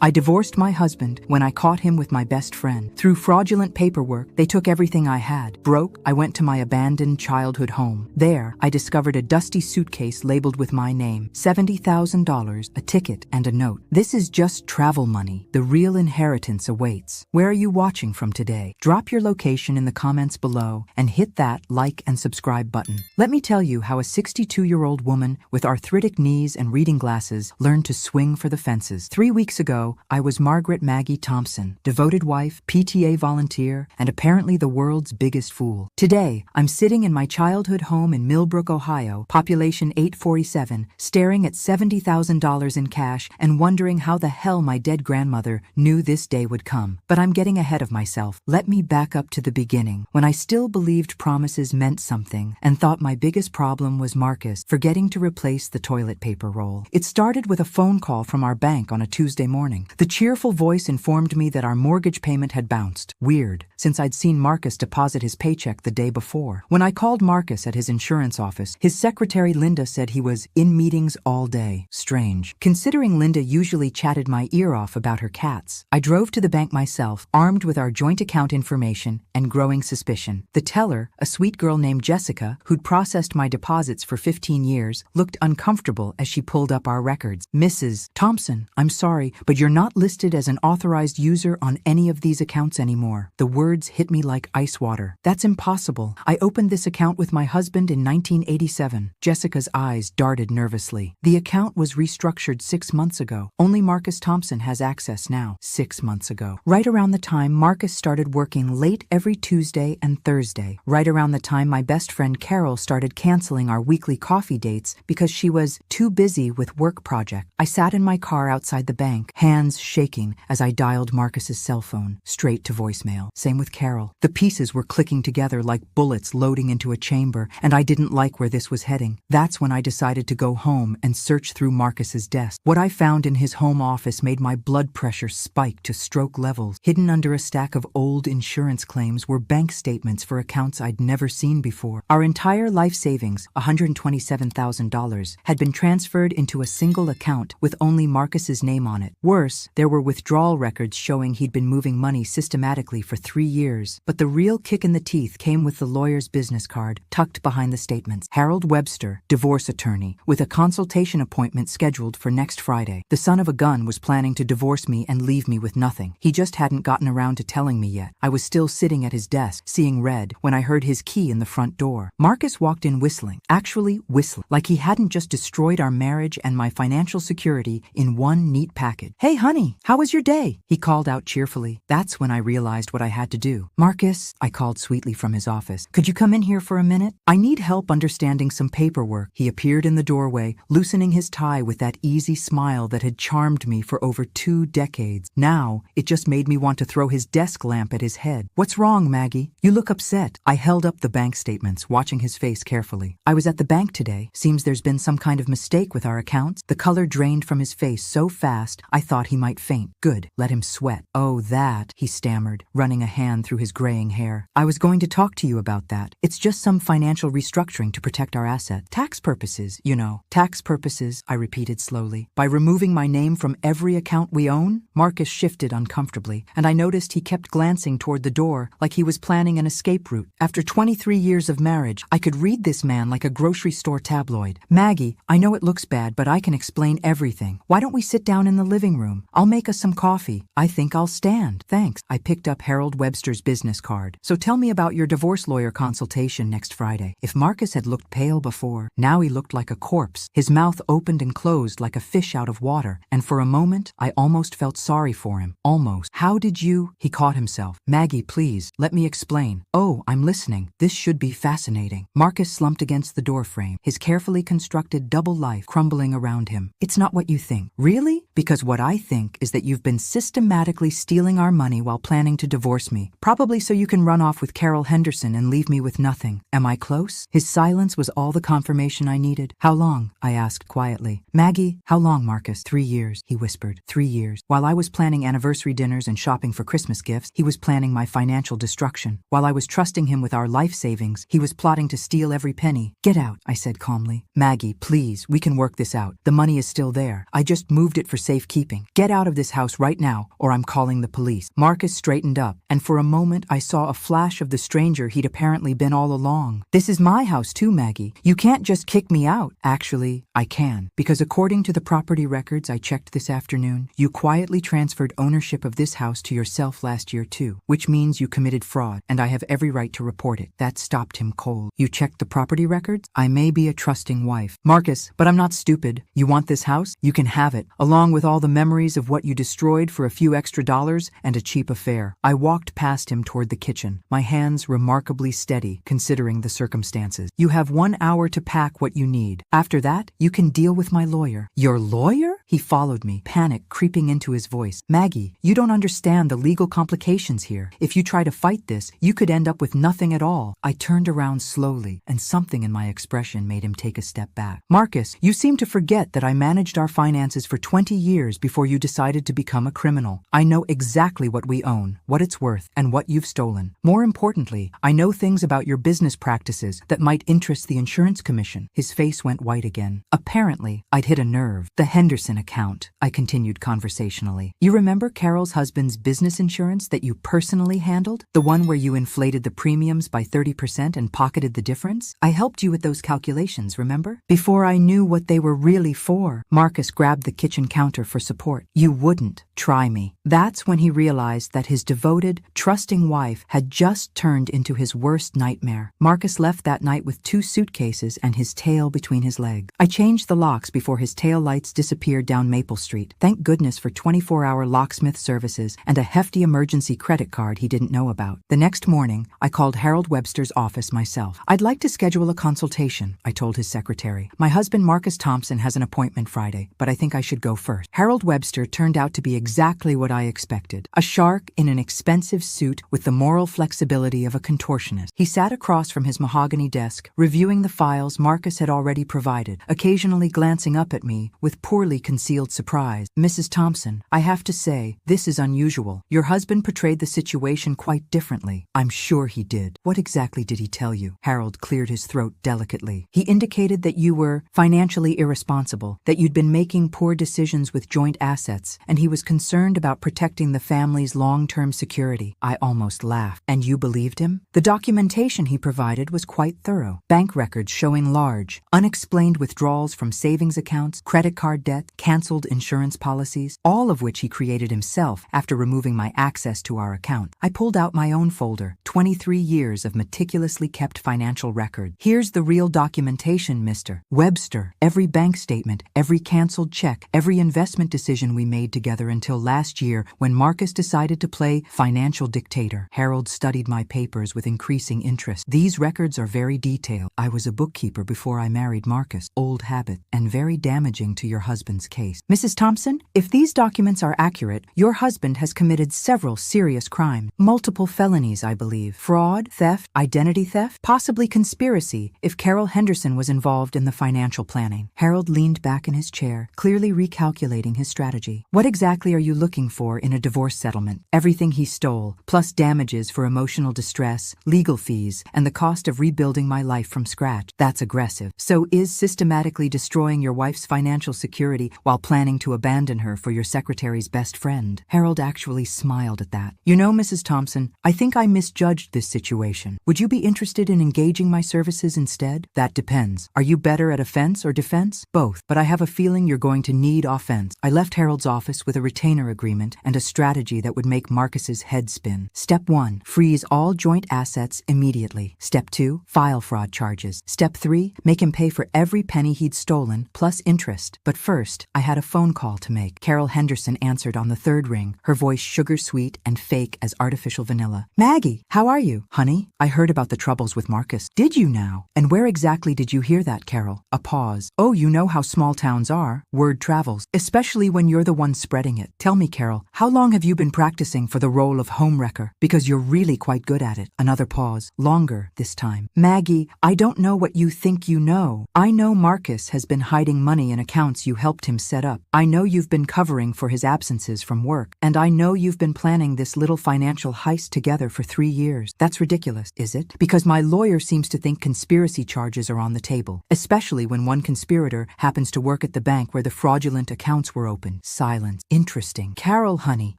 I divorced my husband when I caught him with my best friend. Through fraudulent paperwork, they took everything I had. Broke, I went to my abandoned childhood home. There, I discovered a dusty suitcase labeled with my name, $70,000, a ticket, and a note. This is just travel money. The real inheritance awaits. Where are you watching from today? Drop your location in the comments below and hit that like and subscribe button. Let me tell you how a 62-year-old woman with arthritic knees and reading glasses learned to swing for the fences. 3 weeks ago, I was Margaret Maggie Thompson, devoted wife, PTA volunteer, and apparently the world's biggest fool. Today, I'm sitting in my childhood home in Millbrook, Ohio, population 847, staring at $70,000 in cash and wondering how the hell my dead grandmother knew this day would come. But I'm getting ahead of myself. Let me back up to the beginning, when I still believed promises meant something and thought my biggest problem was Marcus forgetting to replace the toilet paper roll. It started with a phone call from our bank on a Tuesday morning. The cheerful voice informed me that our mortgage payment had bounced. Weird, since I'd seen Marcus deposit his paycheck the day before. When I called Marcus at his insurance office, his secretary Linda said he was in meetings all day. Strange, considering Linda usually chatted my ear off about her cats. I drove to the bank myself, armed with our joint account information and growing suspicion. The teller, a sweet girl named Jessica, who'd processed my deposits for 15 years, looked uncomfortable as she pulled up our records. Mrs. Thompson, I'm sorry, but you're not listed as an authorized user on any of these accounts anymore. The words hit me like ice water. That's impossible. I opened this account with my husband in 1987. Jessica's eyes darted nervously. The account was restructured 6 months ago. Only Marcus Thompson has access now. 6 months ago. Right around the time Marcus started working late every Tuesday and Thursday. Right around the time my best friend Carol started canceling our weekly coffee dates because she was too busy with work project. I sat in my car outside the bank, hands shaking as I dialed Marcus's cell phone, straight to voicemail. Same with Carol. The pieces were clicking together like bullets loading into a chamber, and I didn't like where this was heading. That's when I decided to go home and search through Marcus's desk. What I found in his home office made my blood pressure spike to stroke levels. Hidden under a stack of old insurance claims were bank statements for accounts I'd never seen before. Our entire life savings, $127,000, had been transferred into a single account with only Marcus's name on it. Worse, there were withdrawal records showing he'd been moving money systematically for 3 years. But the real kick in the teeth came with the lawyer's business card tucked behind the statements. Harold Webster, divorce attorney, with a consultation appointment scheduled for next Friday. The son of a gun was planning to divorce me and leave me with nothing. He just hadn't gotten around to telling me yet. I was still sitting at his desk, seeing red, when I heard his key in the front door. Marcus walked in whistling. Actually whistling. Like he hadn't just destroyed our marriage and my financial security in one neat package. Hey honey, how was your day? He called out cheerfully. That's when I realized what I had to do. Marcus, I called sweetly from his office. Could you come in here for a minute? I need help understanding some paperwork. He appeared in the doorway, loosening his tie with that easy smile that had charmed me for over 2 decades. Now, it just made me want to throw his desk lamp at his head. What's wrong, Maggie? You look upset. I held up the bank statements, watching his face carefully. I was at the bank today. Seems there's been some kind of mistake with our accounts. The color drained from his face so fast, I thought he might faint. Good. Let him sweat. Oh, that, he stammered, running a hand through his graying hair. I was going to talk to you about that. It's just some financial restructuring to protect our assets. Tax purposes, you know. Tax purposes, I repeated slowly. By removing my name from every account we own? Marcus shifted uncomfortably, and I noticed he kept glancing toward the door like he was planning an escape route. After 23 years of marriage, I could read this man like a grocery store tabloid. Maggie, I know it looks bad, but I can explain everything. Why don't we sit down in the living room? I'll make us some coffee. I think I'll stand. Thanks. I picked up Harold Webster's business card. So tell me about your divorce lawyer consultation next Friday. If Marcus had looked pale before, now he looked like a corpse. His mouth opened and closed like a fish out of water, and for a moment, I almost felt sorry for him. Almost. How did you? He caught himself. Maggie, please, let me explain. Oh, I'm listening. This should be fascinating. Marcus slumped against the doorframe, his carefully constructed double life crumbling around him. It's not what you think. Really? Because what I think is that you've been systematically stealing our money while planning to divorce me, probably so you can run off with Carol Henderson and leave me with nothing. Am I close? His silence was all the confirmation I needed. How long? I asked quietly. Maggie, how long, Marcus? 3 years, he whispered. 3 years. While I was planning anniversary dinners and shopping for Christmas gifts, he was planning my financial destruction. While I was trusting him with our life savings, he was plotting to steal every penny. Get out, I said calmly. Maggie, please, we can work this out. The money is still there. I just moved it for safekeeping. Get out of this house right now, or I'm calling the police. Marcus straightened up, and for a moment I saw a flash of the stranger he'd apparently been all along. This is my house too, Maggie. You can't just kick me out. Actually, I can, because according to the property records I checked this afternoon, you quietly transferred ownership of this house to yourself last year too, which means you committed fraud, and I have every right to report it. That stopped him cold. You checked the property records? I may be a trusting wife. Marcus, but I'm not stupid. You want this house? You can have it, along with all the memories of what you destroyed for a few extra dollars and a cheap affair. I walked past him toward the kitchen, my hands remarkably steady considering the circumstances. You have 1 hour to pack what you need. After that, you can deal with my lawyer. Your lawyer? He followed me, panic creeping into his voice. Maggie, you don't understand the legal complications here. If you try to fight this, you could end up with nothing at all. I turned around slowly, and something in my expression made him take a step back. Marcus, you seem to forget that I managed our finances for 20 years before you decided to become a criminal. I know exactly what we own, what it's worth, and what you've stolen. More importantly, I know things about your business practices that might interest the insurance commission. His face went white again. Apparently, I'd hit a nerve. The Henderson account, I continued conversationally. You remember Carol's husband's business insurance that you personally handled? The one where you inflated the premiums by 30% and pocketed the difference? I helped you with those calculations, remember? Before I knew what they were really for. Marcus grabbed the kitchen counter for support. You wouldn't try me. That's when he realized that his devoted, trusting wife had just turned into his worst nightmare. Marcus left that night with 2 suitcases and his tail between his legs. I changed the locks before his tail lights disappeared down Maple Street. Thank goodness for 24-hour locksmith services and a hefty emergency credit card he didn't know about. The next morning, I called Harold Webster's office myself. I'd like to schedule a consultation, I told his secretary. My husband Marcus Thompson has an appointment Friday, but I think I should go first. Harold Webster turned out to be exactly what I expected. A shark in an expensive suit with the moral flexibility of a contortionist. He sat across from his mahogany desk, reviewing the files Marcus had already provided, occasionally glancing up at me with poorly concealed surprise. Mrs. Thompson, I have to say, this is unusual. Your husband portrayed the situation quite differently. I'm sure he did. What exactly did he tell you? Harold cleared his throat delicately. He indicated that you were financially irresponsible, that you'd been making poor decisions with joint assets, and he was concerned about protecting the family's long-term security. I almost laughed. And you believed him? The documentation he provided was quite thorough. Bank records showing large, unexplained withdrawals from savings accounts, credit card debt, canceled insurance policies, all of which he created himself after removing my access to our account. I pulled out my own folder, 23 years of meticulously kept financial record. Here's the real documentation, Mr. Webster. Every bank statement, every canceled check, every investment decision we made together until last year when Marcus decided to play financial dictator. Harold studied my papers with increasing interest. These records are very detailed. I was a bookkeeper before I married Marcus. Old habit, and very damaging to your husband's case. Mrs. Thompson, if these documents are accurate, your husband has committed several serious crimes. Multiple felonies, I believe. Fraud, theft, identity theft, possibly conspiracy if Carol Henderson was involved in the financial planning. Harold leaned back in his chair, clearly recalculating his strategy. What exactly are you looking for in a divorce settlement? Everything he stole, plus damages for emotional distress, legal fees, and the cost of rebuilding my life from scratch. That's aggressive. So is systematically destroying your wife's financial security while planning to abandon her for your secretary's best friend. Harold actually smiled at that. You know, Mrs. Thompson, I think I misjudged this situation. Would you be interested in engaging my services instead? That depends. Are you better at offense or defense? Both, but I have a feeling you're going to need offense. I left Harold's office with a retainer agreement and a strategy that would make Marcus's head spin. Step 1, freeze all joint assets immediately. Step 2, file fraud charges. Step 3, make him pay for every penny he'd stolen, plus interest. But first, I had a phone call to make. Carol Henderson answered on the 3rd ring, her voice sugar-sweet and fake as artificial vanilla. Maggie, how are you? Honey, I heard about the troubles with Marcus. Did you now? And where exactly did you hear that, Carol? A pause. Oh, you know how small towns are. Word travels, especially when you're the one spreading it. Tell me, Carol, how long have you been practicing for the role of homewrecker? Because you're really quite good at it. Another pause. Longer this time. Maggie, I don't know what you think you know. I know Marcus has been hiding money in accounts you helped him him set up. I know you've been covering for his absences from work, and I know you've been planning this little financial heist together for 3 years. That's ridiculous, is it? Because my lawyer seems to think conspiracy charges are on the table, especially when one conspirator happens to work at the bank where the fraudulent accounts were open. Silence. Interesting. Carol, honey,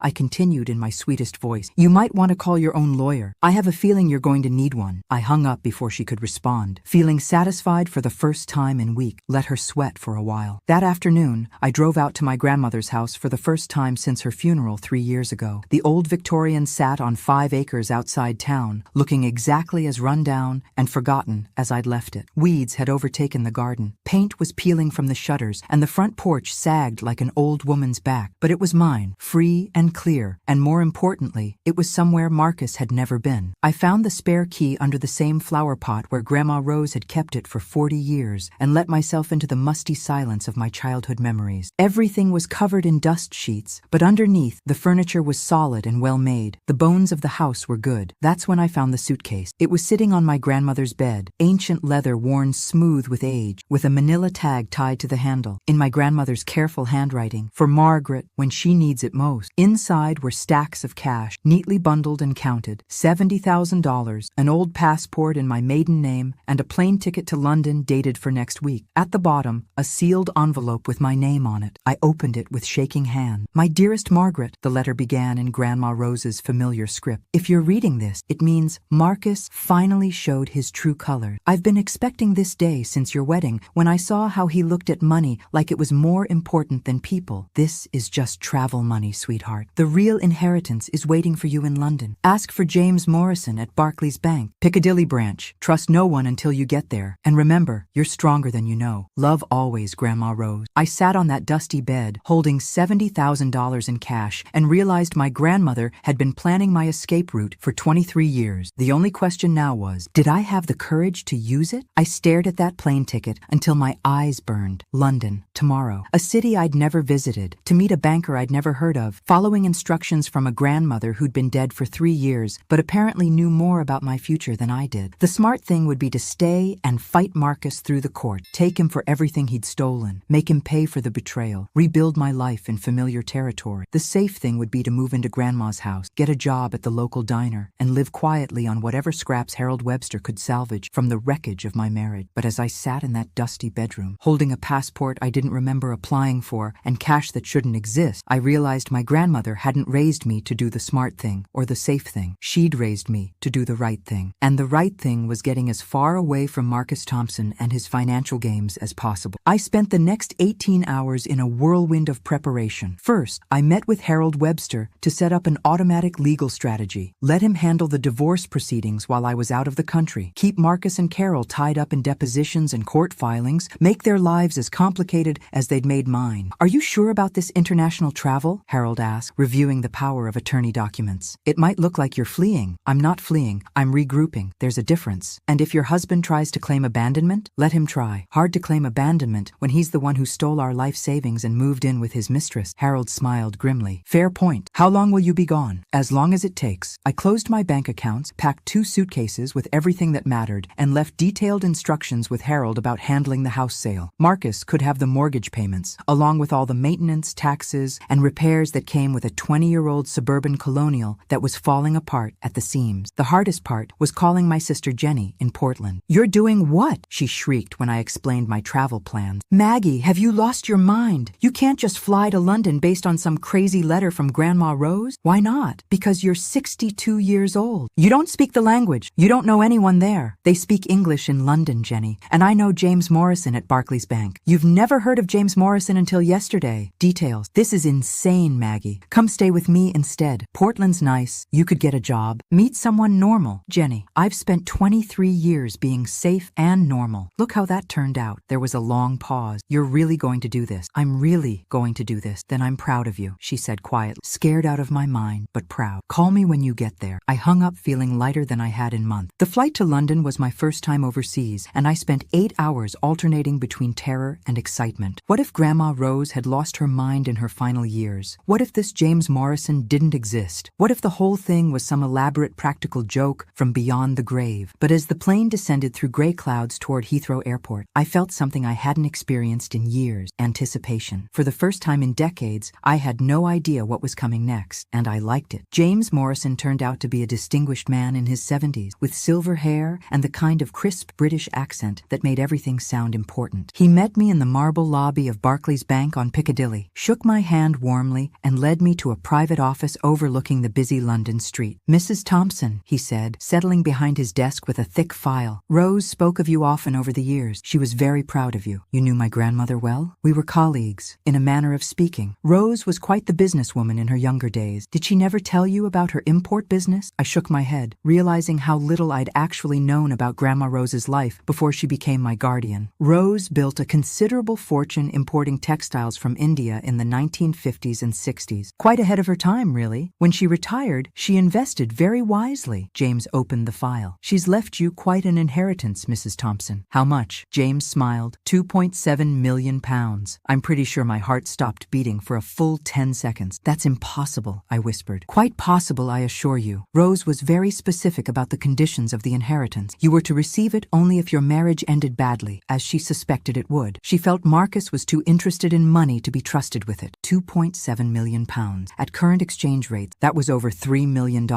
I continued in my sweetest voice, you might want to call your own lawyer. I have a feeling you're going to need one. I hung up before she could respond, feeling satisfied for the first time in weeks. Let her sweat for a while. That afternoon, I drove out to my grandmother's house for the first time since her funeral 3 years ago. The old Victorian sat on 5 acres outside town, looking exactly as run down and forgotten as I'd left it. Weeds had overtaken the garden. Paint was peeling from the shutters, and the front porch sagged like an old woman's back. But it was mine, free and clear, and more importantly, it was somewhere Marcus had never been. I found the spare key under the same flower pot where Grandma Rose had kept it for 40 years, and let myself into the musty silence of my childhood memories. Everything was covered in dust sheets, but underneath, the furniture was solid and well made. The bones of the house were good. That's when I found the suitcase. It was sitting on my grandmother's bed, ancient leather worn smooth with age, with a manila tag tied to the handle, in my grandmother's careful handwriting, for Margaret when she needs it most. Inside were stacks of cash, neatly bundled and counted, $70,000, an old passport in my maiden name, and a plane ticket to London dated for next week. At the bottom, a sealed envelope with my name on it. I opened it with shaking hand. My dearest Margaret, the letter began in Grandma Rose's familiar script. If you're reading this, it means Marcus finally showed his true colors. I've been expecting this day since your wedding, when I saw how he looked at money like it was more important than people. This is just travel money, sweetheart. The real inheritance is waiting for you in London. Ask for James Morrison at Barclays Bank, Piccadilly branch. Trust no one until you get there. And remember, you're stronger than you know. Love always, Grandma Rose. I sat on that dusty bed, holding $70,000 in cash, and realized my grandmother had been planning my escape route for 23 years. The only question now was, did I have the courage to use it? I stared at that plane ticket until my eyes burned. London, tomorrow. A city I'd never visited, to meet a banker I'd never heard of, following instructions from a grandmother who'd been dead for 3 years, but apparently knew more about my future than I did. The smart thing would be to stay and fight Marcus through the court, take him for everything he'd stolen, make him pay for the betrayal, rebuild my life in familiar territory. The safe thing would be to move into Grandma's house, get a job at the local diner, and live quietly on whatever scraps Harold Webster could salvage from the wreckage of my marriage. But as I sat in that dusty bedroom, holding a passport I didn't remember applying for and cash that shouldn't exist, I realized my grandmother hadn't raised me to do the smart thing or the safe thing. She'd raised me to do the right thing. And the right thing was getting as far away from Marcus Thompson and his financial games as possible. I spent the next 18 hours in a whirlwind of preparation. First, I met with Harold Webster to set up an automatic legal strategy. Let him handle the divorce proceedings while I was out of the country. Keep Marcus and Carol tied up in depositions and court filings. Make their lives as complicated as they'd made mine. Are you sure about this international travel? Harold asked, reviewing the power of attorney documents. It might look like you're fleeing. I'm not fleeing. I'm regrouping. There's a difference. And if your husband tries to claim abandonment, let him try. Hard to claim abandonment when he's the one who stole our life savings and moved in with his mistress. Harold smiled grimly. Fair point. How long will you be gone? As long as it takes. I closed my bank accounts, packed 2 suitcases with everything that mattered, and left detailed instructions with Harold about handling the house sale. Marcus could have the mortgage payments, along with all the maintenance, taxes, and repairs that came with a 20-year-old suburban colonial that was falling apart at the seams. The hardest part was calling my sister Jenny in Portland. You're doing what? She shrieked when I explained my travel plans. Maggie, have you lost your mind? You can't just fly to London based on some crazy letter from Grandma Rose. Why not? Because you're 62 years old. You don't speak the language. You don't know anyone there. They speak English in London, Jenny. And I know James Morrison at Barclays Bank. You've never heard of James Morrison until yesterday. Details. This is insane, Maggie. Come stay with me instead. Portland's nice. You could get a job. Meet someone normal. Jenny, I've spent 23 years being safe and normal. Look how that turned out. There was a long pause. You're really going to do this. I'm really going to do this. Then I'm proud of you, she said quietly. Scared out of my mind, but proud. Call me when you get there. I hung up feeling lighter than I had in months. The flight to London was my first time overseas, and I spent 8 hours alternating between terror and excitement. What if Grandma Rose had lost her mind in her final years? What if this James Morrison didn't exist? What if the whole thing was some elaborate practical joke from beyond the grave? But as the plane descended through gray clouds toward Heathrow Airport, I felt something I hadn't experienced in years. anticipation. For the first time in decades, I had no idea what was coming next, and I liked it. James Morrison turned out to be a distinguished man in his 70s, with silver hair and the kind of crisp British accent that made everything sound important. He met me in the marble lobby of Barclays Bank on Piccadilly, shook my hand warmly, and led me to a private office overlooking the busy London street. "Mrs. Thompson," he said, settling behind his desk with a thick file. "Rose spoke of you often over the years. She was very proud of you. You knew my grandmother well?" "We were colleagues, in a manner of speaking. Rose was quite the businesswoman in her younger days. Did she never tell you about her import business?" I shook my head, realizing how little I'd actually known about Grandma Rose's life before she became my guardian. Rose built a considerable fortune importing textiles from India in the 1950s and 60s. Quite ahead of her time, really. When she retired, she invested very wisely. James opened the file. "She's left you quite an inheritance, Mrs. Thompson." "How much?" James smiled. £2.7 million. I'm pretty sure my heart stopped beating for a full 10 seconds. "That's impossible," I whispered. "Quite possible, I assure you. Rose was very specific about the conditions of the inheritance. You were to receive it only if your marriage ended badly, as she suspected it would. She felt Marcus was too interested in money to be trusted with it." £2.7 million. At current exchange rates, that was over $3 million.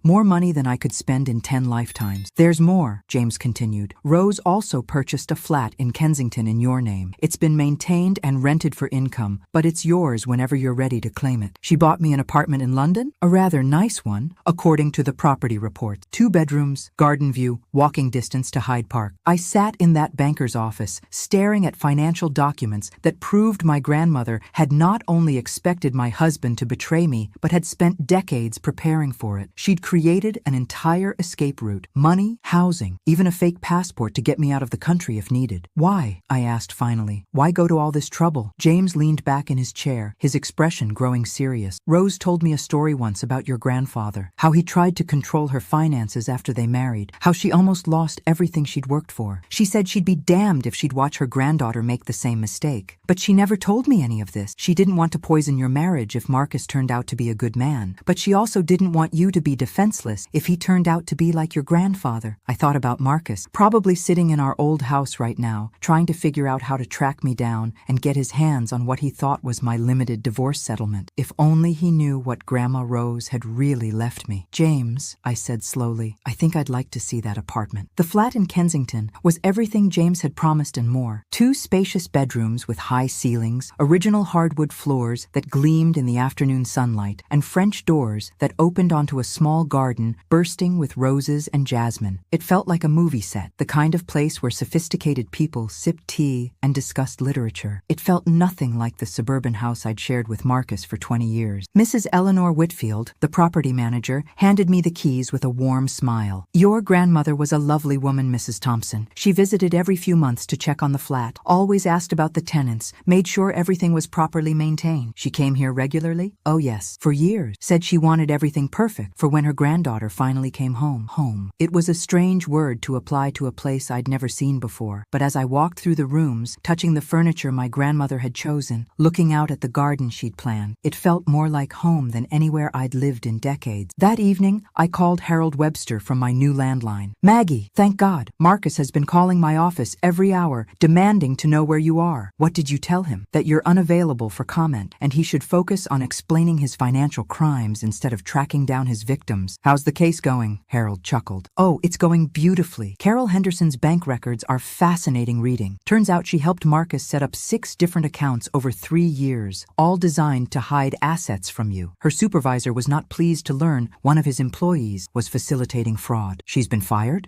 More money than I could spend in 10 lifetimes. "There's more," James continued. "Rose also purchased a flat in Kensington in your name. It's been maintained and rented for income, but it's yours whenever you're ready to claim it. She bought me an apartment in London, a rather nice one, according to the property report. 2 bedrooms, garden view, walking distance to Hyde Park. I sat in that banker's office, staring at financial documents that proved my grandmother had not only expected my husband to betray me, but had spent decades preparing for it. She'd created an entire escape route, money, housing, even a fake passport to get me out of the country if needed." "Why?" I asked finally. "Why go to all this trouble?" James leaned back in his chair, his expression growing serious. "Rose told me a story once about your grandfather, how he tried to control her finances after they married, how she almost lost everything she'd worked for. She said she'd be damned if she'd watch her granddaughter make the same mistake. But she never told me any of this. She didn't want to poison your marriage if Marcus turned out to be a good man, but she also didn't want you to be defenseless if he turned out to be like your grandfather." I thought about Marcus, probably sitting in our old house right now, trying to figure out how to track me down and get his hands on what he thought was my limited divorce settlement. If only he knew what Grandma Rose had really left me. "James," I said slowly, "I think I'd like to see that apartment." The flat in Kensington was everything James had promised and more. 2 spacious bedrooms with high ceilings, original hardwood floors that gleamed in the afternoon sunlight, and French doors that opened onto a small garden bursting with roses and jasmine. It felt like a movie set, the kind of place where sophisticated people sipped tea and discussed literature. It felt nothing like the suburban house I'd shared with Marcus for 20 years. Mrs. Eleanor Whitfield, the property manager, handed me the keys with a warm smile. "Your grandmother was a lovely woman, Mrs. Thompson. She visited every few months to check on the flat, always asked about the tenants, made sure everything was properly maintained. She came here regularly?" "Oh yes, for years. Said she wanted everything perfect for when her granddaughter finally came home." Home. It was a strange word to apply to a place I'd never seen before, but as I walked through the rooms, touching the furniture my grandmother had chosen, looking out at the garden she'd planned, it felt more like home than anywhere I'd lived in decades. That evening, I called Harold Webster from my new landline. "Maggie, thank God, Marcus has been calling my office every hour, demanding to know where you are." "What did you tell him?" "That you're unavailable for comment, and he should focus on explaining his financial crimes instead of tracking down his victims." "How's the case going?" Harold chuckled. "Oh, it's going beautifully. Carol Henderson's bank records are fascinating reading. Turns out she helped Marcus set up 6 different accounts over 3 years, all designed to hide assets from you. Her supervisor was not pleased to learn one of his employees was facilitating fraud. She's been fired,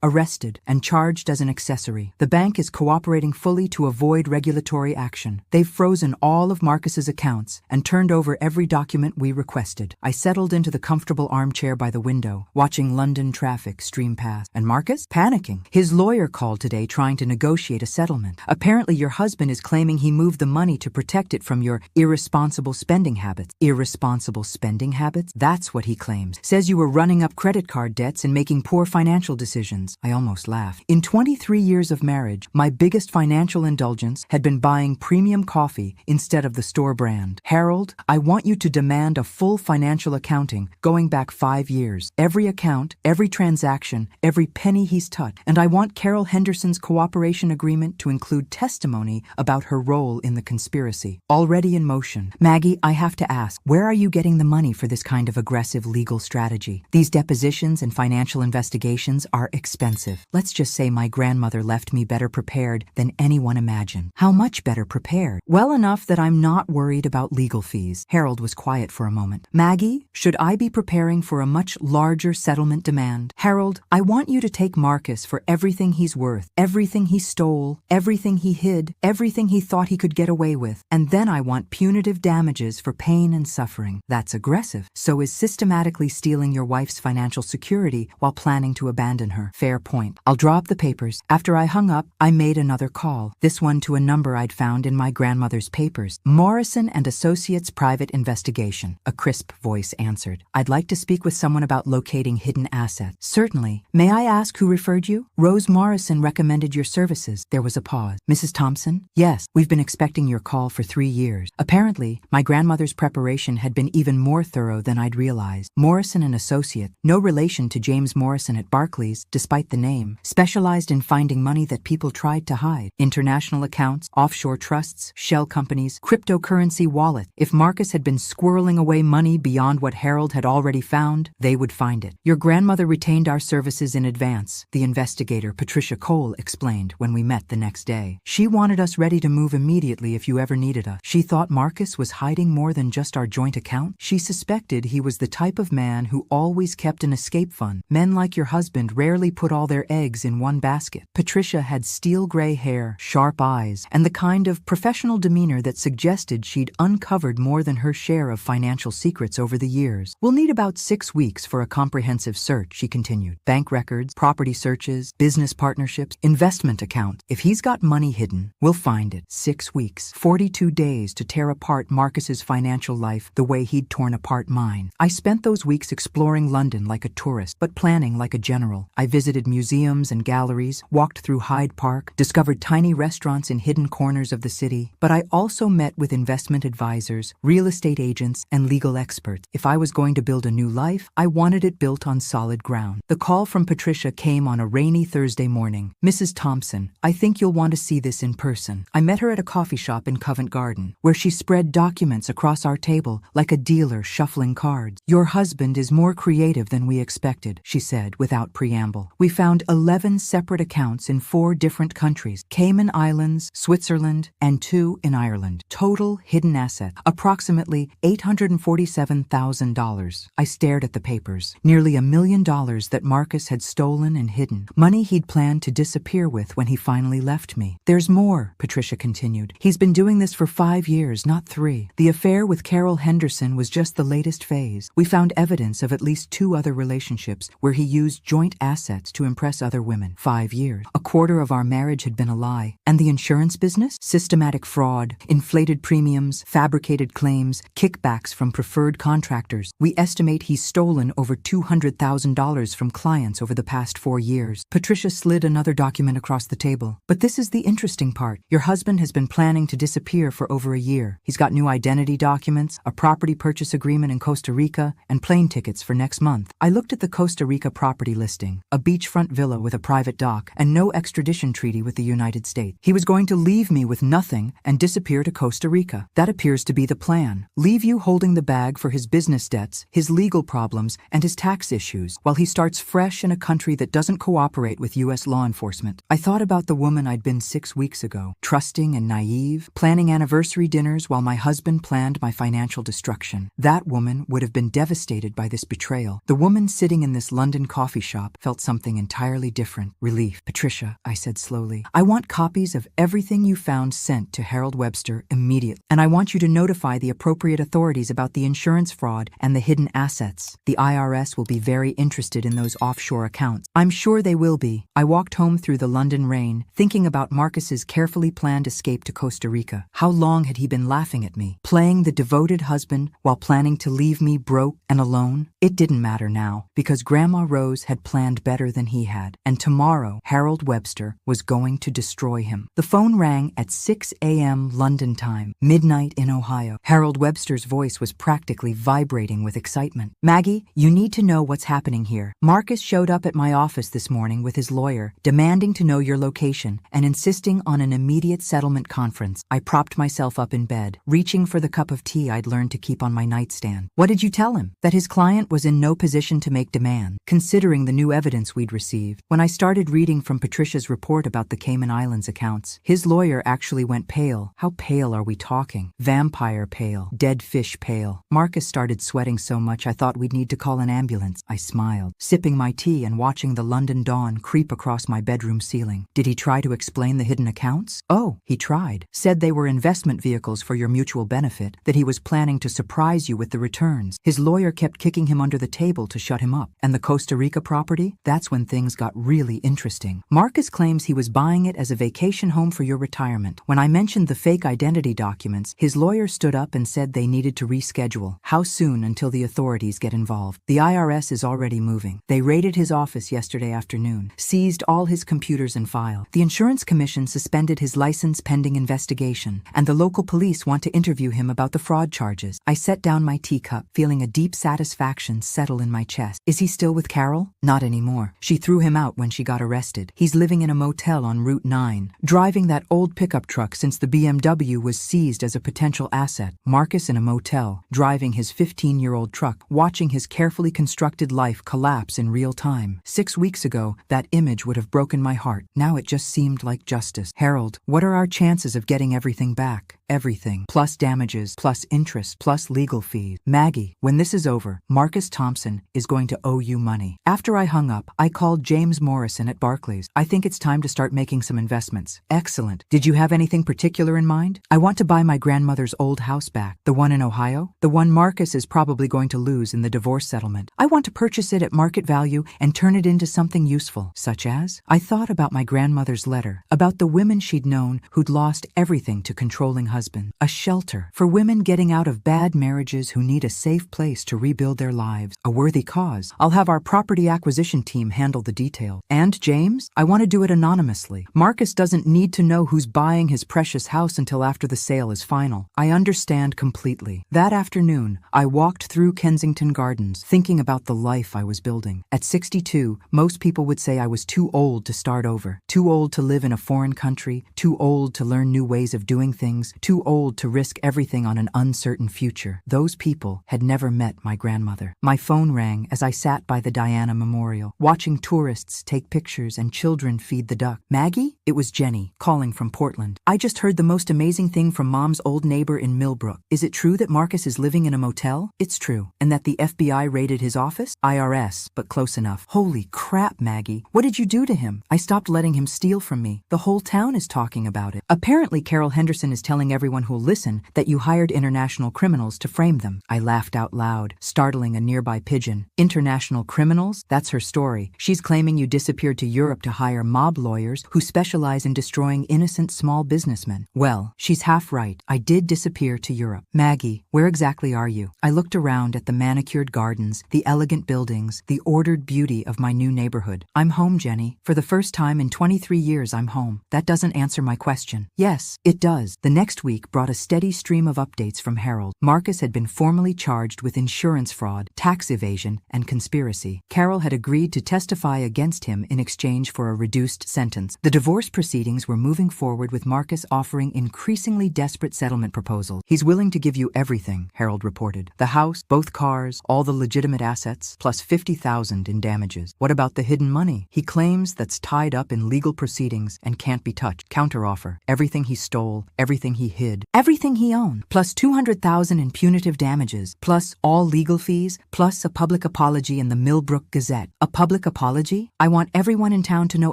arrested, and charged as an accessory. The bank is cooperating fully to avoid regulatory action. They've frozen all of Marcus's accounts and turned over every document we requested." I settled into the comfortable armchair by the window, watching London traffic stream past. "And Marcus? Panicking. His lawyer called today trying to negotiate a settlement. Apparently your husband is claiming he moved the money to protect it from your irresponsible spending habits." "Irresponsible spending habits?" "That's what he claims. Says you were running up credit card debts and making poor financial decisions." I almost laughed. "In 23 years of marriage, my biggest financial indulgence had been buying premium coffee instead of the store brand. Harold, I want you to demand a full financial accounting going back 5 years. Every account, every transaction, every penny he's touched. And I want Carol Henderson's cooperation agreement to include testimony about about her role in the conspiracy, already in motion. Maggie, I have to ask, where are you getting the money for this kind of aggressive legal strategy? These depositions and financial investigations are expensive. Let's just say my grandmother left me better prepared than anyone imagined. How much better prepared? Well enough that I'm not worried about legal fees. Harold was quiet for a moment. Maggie, should I be preparing for a much larger settlement demand? Harold, I want you to take Marcus for everything he's worth, everything he stole, everything he hid, everything he thought he could get away with. And then I want punitive damages for pain and suffering. That's aggressive. So is systematically stealing your wife's financial security while planning to abandon her. Fair point. I'll draw up the papers. After I hung up, I made another call, this one to a number I'd found in my grandmother's papers. Morrison and Associates Private Investigation. A crisp voice answered. I'd like to speak with someone about locating hidden assets. Certainly. May I ask who referred you? Rose Morrison recommended your services. There was a pause. Mrs. Thompson? Yes, we've been expecting your call for 3 years. Apparently, my grandmother's preparation had been even more thorough than I'd realized. Morrison and Associate, no relation to James Morrison at Barclays, despite the name, specialized in finding money that people tried to hide. International accounts, offshore trusts, shell companies, cryptocurrency wallet. If Marcus had been squirreling away money beyond what Harold had already found, they would find it. Your grandmother retained our services in advance, the investigator Patricia Cole explained when we met the next day. She wanted us ready to move immediately if you ever needed us. She thought Marcus was hiding more than just our joint account. She suspected he was the type of man who always kept an escape fund. Men like your husband rarely put all their eggs in one basket. Patricia had steel gray hair, sharp eyes, and the kind of professional demeanor that suggested she'd uncovered more than her share of financial secrets over the years. We'll need about 6 weeks for a comprehensive search, she continued. Bank records, property searches, business partnerships, investment accounts. If he's got money hidden, we'll find it. 6 weeks, 42 days to tear apart Marcus's financial life the way he'd torn apart mine. I spent those weeks exploring London like a tourist, but planning like a general. I visited museums and galleries, walked through Hyde Park, discovered tiny restaurants in hidden corners of the city, but I also met with investment advisors, real estate agents, and legal experts. If I was going to build a new life, I wanted it built on solid ground. The call from Patricia came on a rainy Thursday morning. Mrs. Thompson, I think you'll want to see this in person. I met her at a coffee shop in Covent Garden, where she spread documents across our table like a dealer shuffling cards. Your husband is more creative than we expected, she said without preamble. We found 11 separate accounts in 4 different countries, Cayman Islands, Switzerland, and 2 in Ireland. Total hidden asset, approximately $847,000. I stared at the papers. Nearly $1 million that Marcus had stolen and hidden. Money he'd planned to disappear with when he finally left me. There's more, Patricia continued. He's been doing this for 5 years, not 3. The affair with Carol Henderson was just the latest phase. We found evidence of at least 2 other relationships where he used joint assets to impress other women. 5 years. A quarter of our marriage had been a lie. And the insurance business? Systematic fraud, inflated premiums, fabricated claims, kickbacks from preferred contractors. We estimate he's stolen over $200,000 from clients over the past 4 years. Patricia slid another document across the table. But this is the interesting part. Your husband has been planning to disappear for over a year. He's got new identity documents, a property purchase agreement in Costa Rica, and plane tickets for next month. I looked at the Costa Rica property listing, a beachfront villa with a private dock, and no extradition treaty with the United States. He was going to leave me with nothing and disappear to Costa Rica. That appears to be the plan. Leave you holding the bag for his business debts, his legal problems, and his tax issues, while he starts fresh in a country that doesn't cooperate with U.S. law enforcement. I thought about the woman I'd been 6 weeks ago, trusting and naive, planning anniversary dinners while my husband planned my financial destruction. That woman would have been devastated by this betrayal. The woman sitting in this London coffee shop felt something entirely different. Relief. Patricia, I said slowly, I want copies of everything you found sent to Harold Webster immediately. And I want you to notify the appropriate authorities about the insurance fraud and the hidden assets. The IRS will be very interested in those offshore accounts. I'm sure they will be. I walked home through the London rain, thinking about Marcus's carefully planned escape to Costa Rica. How long had he been laughing at me, playing the devoted husband while planning to leave me broke and alone? It didn't matter now, because Grandma Rose had planned better than he had, and tomorrow Harold Webster was going to destroy him. The phone rang at 6 a.m. London time, midnight in Ohio. Harold Webster's voice was practically vibrating with excitement. Maggie, you need to know what's happening here. Marcus showed up at my office this morning with his lawyer, demanding to know your location and insisting on an immediate settlement conference. I propped myself up in bed, reaching for the cup of tea I'd learned to keep on my nightstand. What did you tell him? That his client was in no position to make demand, considering the new evidence we'd received. When I started reading from Patricia's report about the Cayman Islands accounts, his lawyer actually went pale. How pale are we talking? Vampire pale. Dead fish pale. Marcus started sweating so much I thought we'd need to call an ambulance. I smiled, sipping my tea and watching the London dawn creep across my bedroom ceiling. Did he try to explain the hidden accounts? Oh, he tried. Said they were investment vehicles for your mutual benefit, that he was planning to surprise you with the returns. His lawyer kept kicking him under the table to shut him up. And the Costa Rica property? That's when things got really interesting. Marcus claims he was buying it as a vacation home for your retirement. When I mentioned the fake identity documents, his lawyer stood up and said they needed to reschedule. How soon until the authorities get involved? The IRS is already moving. They raided his office yesterday afternoon, seized all his computers and files. The insurance commission suspended his license pending investigation, and the local police want to interview him about the fraud charges. I set down my teacup, feeling a deep satisfaction settle in my chest. Is he still with Carol? Not anymore. She threw him out when she got arrested. He's living in a motel on Route 9, driving that old pickup truck since the BMW was seized as a potential asset. Marcus in a motel, driving his 15-year-old truck, watching his carefully constructed life collapse in real time. 6 weeks ago, that image would have broken my heart. Now it just seemed like justice. Harold, what are our chances of getting everything back? Everything. Plus damages, plus interest, plus legal fees. Maggie, when this is over, Marcus Thompson is going to owe you money. After I hung up, I called James Morrison at Barclays. I think it's time to start making some investments. Excellent. Did you have anything particular in mind? I want to buy my grandmother's old house back. The one in Ohio? The one Marcus is probably going to lose in the divorce settlement. I want to purchase it at market value and turn it into something useful. Such as? I thought about my grandmother's letter, about the women she'd known who'd lost everything to controlling husband. A shelter for women getting out of bad marriages who need a safe place to rebuild their lives. A worthy cause. I'll have our property acquisition team handle the details. And James, I want to do it anonymously. Marcus doesn't need to know who's buying his precious house until after the sale is final. I understand completely. That afternoon, I walked through Kensington Gardens, thinking about the life I was building. At 62, most people would say I was too old to start over, too old to live in a foreign country, too old to learn new ways of doing things, too old to risk everything on an uncertain future. Those people had never met my grandmother. My phone rang as I sat by the Diana Memorial, watching tourists take pictures and children feed the duck. Maggie? It was Jenny, calling from Portland. I just heard the most amazing thing from Mom's old neighbor in Millbrook. Is it true that Marcus is living in a motel? It's true. And that the FBI raided his office? IRS, but close enough. Holy crap, Maggie. What did you do to him? I stopped letting him steal from me. The whole town is talking about it. Apparently, Carol Henderson is telling everyone who'll listen that you hired international criminals to frame them. I laughed out loud, startling a nearby pigeon. International criminals? That's her story. She's claiming you disappeared to Europe to hire mob lawyers who specialize in destroying innocent small businessmen. Well, she's half right. I did disappear to Europe. Maggie, where exactly are you? I looked around at the manicured gardens, the elegant buildings, the ordered beauty of my new neighborhood. I'm home, Jenny. For the first time in 23 years, I'm home. That doesn't answer my question. Yes, it does. The next week brought a steady stream of updates from Harold. Marcus had been formally charged with insurance fraud, tax evasion, and conspiracy. Carol had agreed to testify against him in exchange for a reduced sentence. The divorce proceedings were moving forward with Marcus offering increasingly desperate settlement proposals. He's willing to give you everything, Harold reported. The house, both cars, all the legitimate assets, plus $50,000 in damages. What about the hidden money? He claims that's tied up in legal proceedings and can't be touched. Counteroffer. Everything he stole, everything he hid, everything he owned, plus $200,000 in punitive damages, plus all legal fees, plus a public apology in the Millbrook Gazette. A public apology? I want everyone in town to know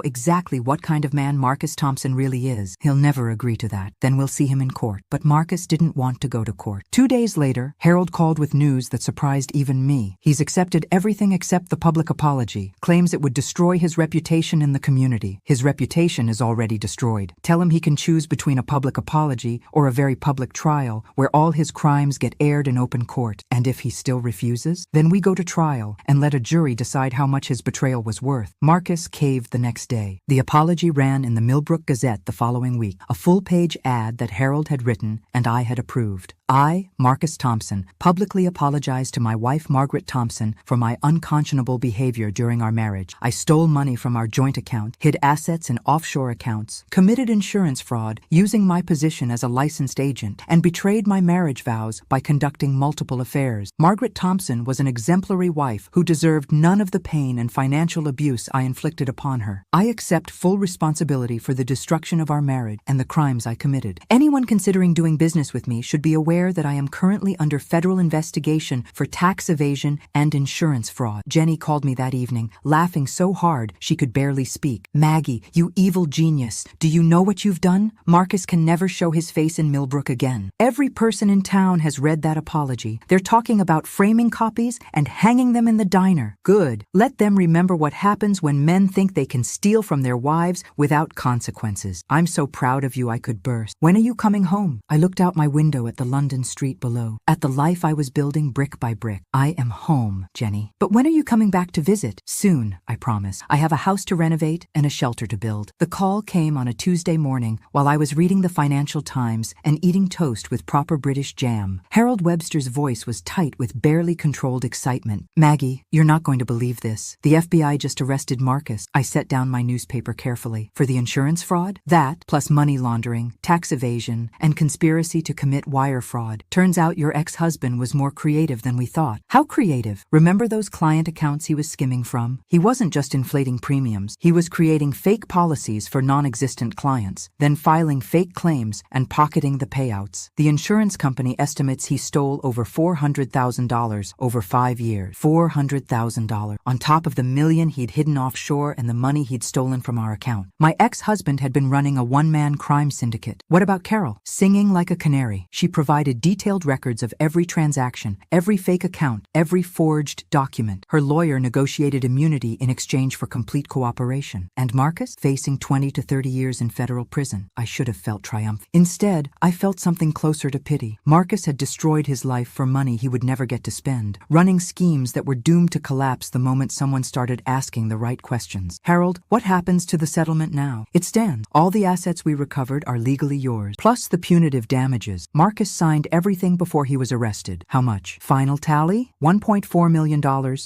exactly what kind of man Marcus Thompson really is. He'll never agree to that. Then we'll see him in court. But Marcus didn't want to go to court. 2 days later, Harold called with news that surprised even me. He's accepted everything except the public apology, claims it would destroy his reputation in the community. His reputation is already destroyed. Tell him he can choose between a public apology or a very public trial where all his crimes get aired in open court. And if he still refuses, then we go to trial and let a jury decide how much his betrayal was worth. Marcus caved the next day. The apology ran in the Millbrook Gazette the following week, a full-page ad that Harold had written and I had approved. I, Marcus Thompson, publicly apologized to my wife Margaret Thompson for my unconscionable behavior during our marriage. I stole money from our joint account, hid assets in offshore accounts, committed insurance fraud using my position as a licensed agent, and betrayed my marriage vows by conducting multiple affairs. Margaret Thompson was an exemplary wife who deserved none of the pain and financial abuse I inflicted upon her. I accept full responsibility for the destruction of our marriage and the crimes I committed. Anyone considering doing business with me should be aware that I am currently under federal investigation for tax evasion and insurance fraud. Jenny called me that evening, laughing so hard she could barely speak. Maggie, you evil genius. Do you know what you've done? Marcus can never show his face in Millbrook again. Every person in town has read that apology. They're talking about framing copies and hanging them in the diner. Good. Let them remember what happens when men think they can steal from their wives without consequences. I'm so proud of you I could burst. When are you coming home? I looked out my window at the London street below, at the life I was building brick by brick. I am home, Jenny. But when are you coming back to visit? Soon, I promise. I have a house to renovate and a shelter to build. The call came on a Tuesday morning while I was reading the Financial Times and eating toast with proper British jam. Harold Webster's voice was tight with barely controlled excitement. Maggie, you're not going to believe this. The FBI just arrested Marcus. I set down my newspaper carefully. For the insurance fraud? That, plus money laundering, tax evasion, and conspiracy to commit wire fraud. Turns out your ex-husband was more creative than we thought. How creative? Remember those client accounts he was skimming from? He wasn't just inflating premiums. He was creating fake policies for non-existent clients, then filing fake claims and pocketing the payouts. The insurance company estimates he stole over $400,000 over 5 years. $400,000 on top of the million he'd hidden offshore and the money he'd stolen from our account. My ex-husband had been running a one-man crime syndicate. What about Carol? Singing like a canary. She provided detailed records of every transaction, every fake account, every forged document. Her lawyer negotiated immunity in exchange for complete cooperation. And Marcus, facing 20 to 30 years in federal prison. I should have felt triumphant. Instead, I felt something closer to pity. Marcus had destroyed his life for money he would never get to spend, running schemes that were doomed to collapse the moment someone started asking the right questions. Harold, what happens to the settlement now? It stands. All the assets we recovered are legally yours, plus the punitive damages. Marcus signed everything before he was arrested. How much? Final tally? $1.4 million,